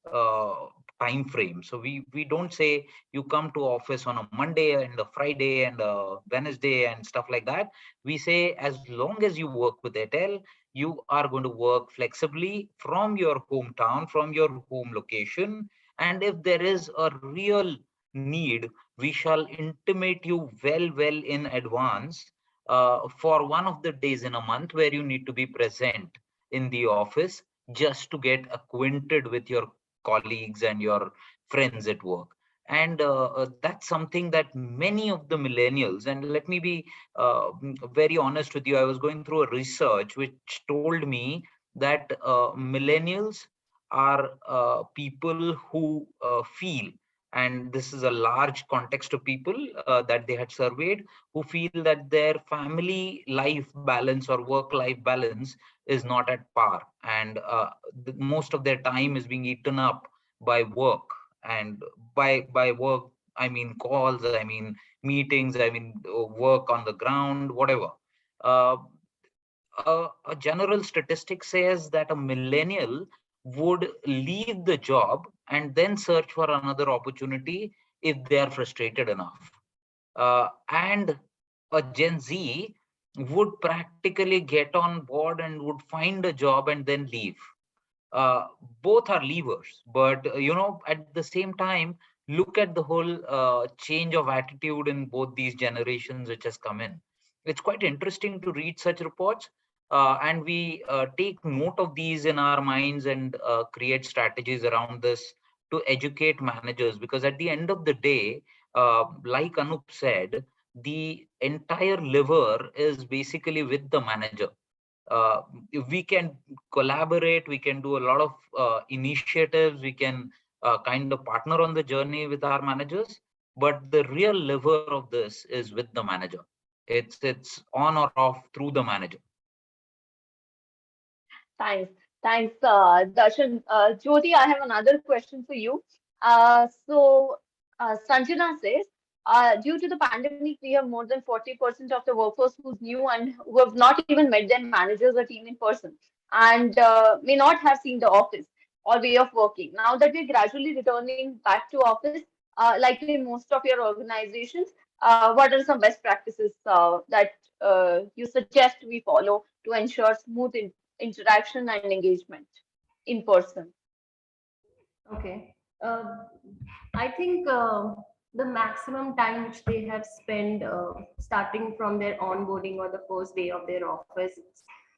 time frame. So we don't say you come to office on a Monday and a Friday and a Wednesday and stuff like that. We say as long as you work with Airtel, you are going to work flexibly from your hometown, from your home location. And if there is a real need, we shall intimate you well in advance for one of the days in a month where you need to be present in the office just to get acquainted with your colleagues and your friends at work. And that's something that many of the millennials, and let me be very honest with you, I was going through a research which told me that millennials are people who feel, and this is a large context of people that they had surveyed, who feel that their family life balance or work life balance is not at par, and most of their time is being eaten up by work. And by work, I mean calls, I mean meetings, I mean work on the ground, whatever. Uh, a general statistic says that a millennial would leave the job and then search for another opportunity if they are frustrated enough. And a Gen Z would practically get on board and would find a job and then leave. uh, Both are levers, but at the same time, look at the whole change of attitude in both these generations which has come in. It's quite interesting to read such reports, and we take note of these in our minds and create strategies around this to educate managers, because at the end of the day, like Anup said, the entire lever is basically with the manager. If we can collaborate, we can do a lot of initiatives, we can kind of partner on the journey with our managers, but the real lever of this is with the manager. It's on or off through the manager. Thanks. Thanks, Darshan. Jyoti, I have another question for you. Sanjana says, due to the pandemic, we have more than 40% of the workforce who's new and who have not even met their managers or team in person, and may not have seen the office or way of working. Now that we're gradually returning back to office, like in most of your organizations, what are some best practices that you suggest we follow to ensure smooth interaction and engagement in person? Okay. I think the maximum time which they have spent starting from their onboarding or the first day of their office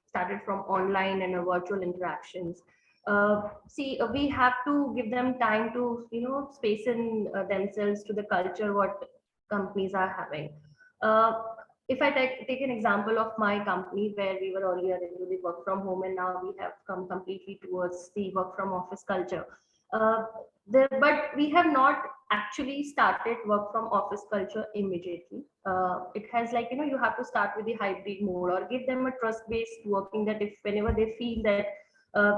started from online and virtual interactions. We have to give them time to, space in themselves to the culture what companies are having. Uh, if I take an example of my company where we were earlier into the work from home and now we have come completely towards the work from office culture. Uh, but we have not actually started work from office culture immediately. It has like, you have to start with the hybrid mode or give them a trust based working, that if whenever they feel that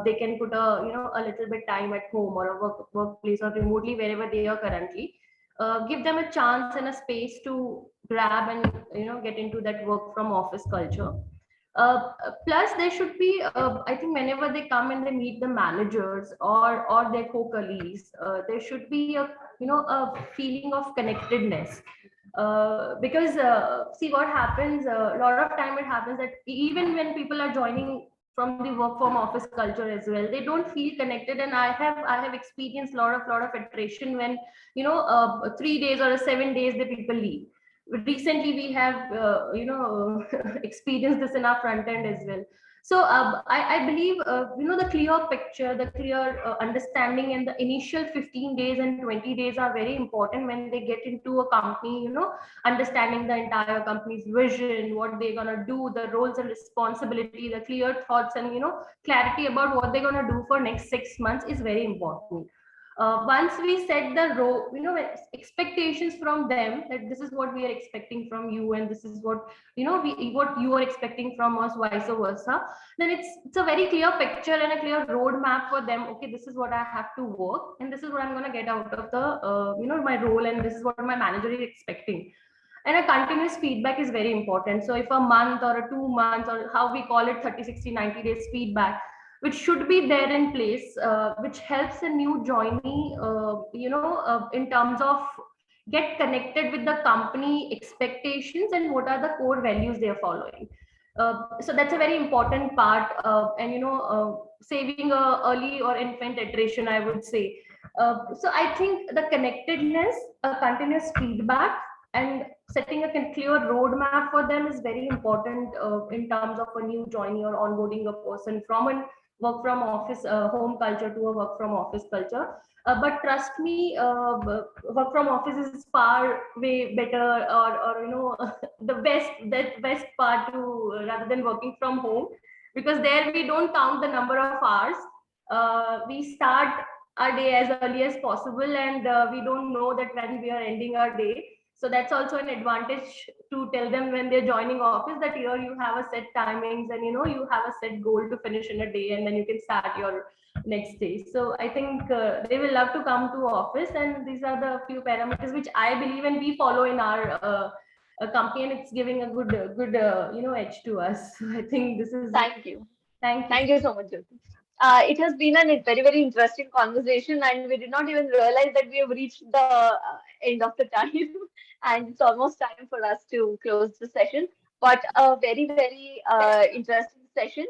they can put a little bit time at home or a workplace or remotely wherever they are currently, give them a chance and a space to grab and get into that work from office culture. Plus, there should be, I think, whenever they come and they meet the managers or their co-colleagues, there should be a feeling of connectedness. Because see what happens. A lot of time it happens that even when people are joining from the work from office culture as well, they don't feel connected. And I have experienced a lot of attrition when 3 days or 7 days the people leave. Recently we have experienced this in our front end as well. So I believe the clear picture, the clear understanding in the initial 15 days and 20 days are very important when they get into a company, understanding the entire company's vision, what they're going to do, the roles and responsibility, the clear thoughts, and clarity about what they're going to do for next 6 months is very important. Once we set the role, expectations from them, that this is what we are expecting from you and this is what what you are expecting from us, vice versa, then it's a very clear picture and a clear roadmap for them. Okay, this is what I have to work and this is what I'm going to get out of the my role, and this is what my manager is expecting. And a continuous feedback is very important. So if a month or a 2 months, or how we call it, 30, 60, 90 days feedback, which should be there in place, which helps a new joinee, in terms of get connected with the company expectations and what are the core values they are following. So that's a very important part, and saving early or infant attrition, I would say. So I think the connectedness, continuous feedback, and setting a clear roadmap for them is very important in terms of a new joinee or onboarding a person from a work from office home culture to a work from office culture. But trust me, work from office is far way better, or the best part to, rather than working from home, because there we don't count the number of hours. We start our day as early as possible, and we don't know that when we are ending our day. So that's also an advantage to tell them when they're joining office, that here you have a set timings and you have a set goal to finish in a day, and then you can start your next day. So I think they will love to come to office, and these are the few parameters which I believe and we follow in our company, and it's giving a good edge to us. So I think this is. Thank you. Thank you. Thank you so much, Jyoti. It has been a very, very interesting conversation, and we did not even realize that we have reached the end of the time, and it's almost time for us to close the session. But a very, very interesting session,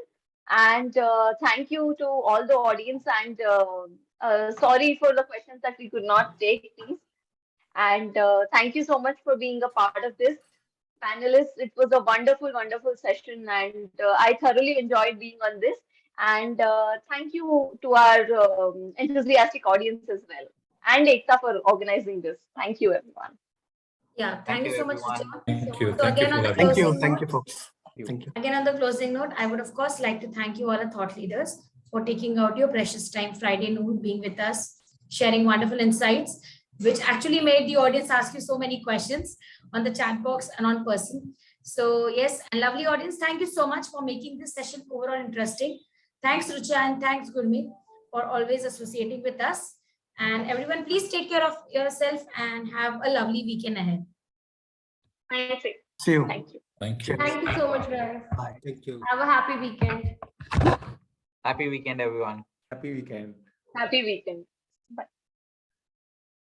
and thank you to all the audience. And sorry for the questions that we could not take, please. And thank you so much for being a part of this. Panelists, it was a wonderful, wonderful session, and I thoroughly enjoyed being on this. And thank you to our enthusiastic audience as well, and Ekta for organizing this. Thank you, everyone. Yeah, thank you so much, everyone. Richa. Thank you. So Thank you again, for on the having us. closing Thank you, note, folks. Thank you. again, on the closing note, I would of course like to thank you all the thought leaders for taking out your precious time Friday noon, being with us, sharing wonderful insights, which actually made the audience ask you so many questions on the chat box and on person. So yes, and lovely audience, thank you so much for making this session overall interesting. Thanks, Rucha, and thanks, Gurmeet, for always associating with us. And everyone, please take care of yourself and have a lovely weekend ahead. Thank you. See you. Thank you. Thank you. Thank you so much, guys. Bye. Thank you. Have a happy weekend. Happy weekend, everyone. Happy weekend. Happy weekend.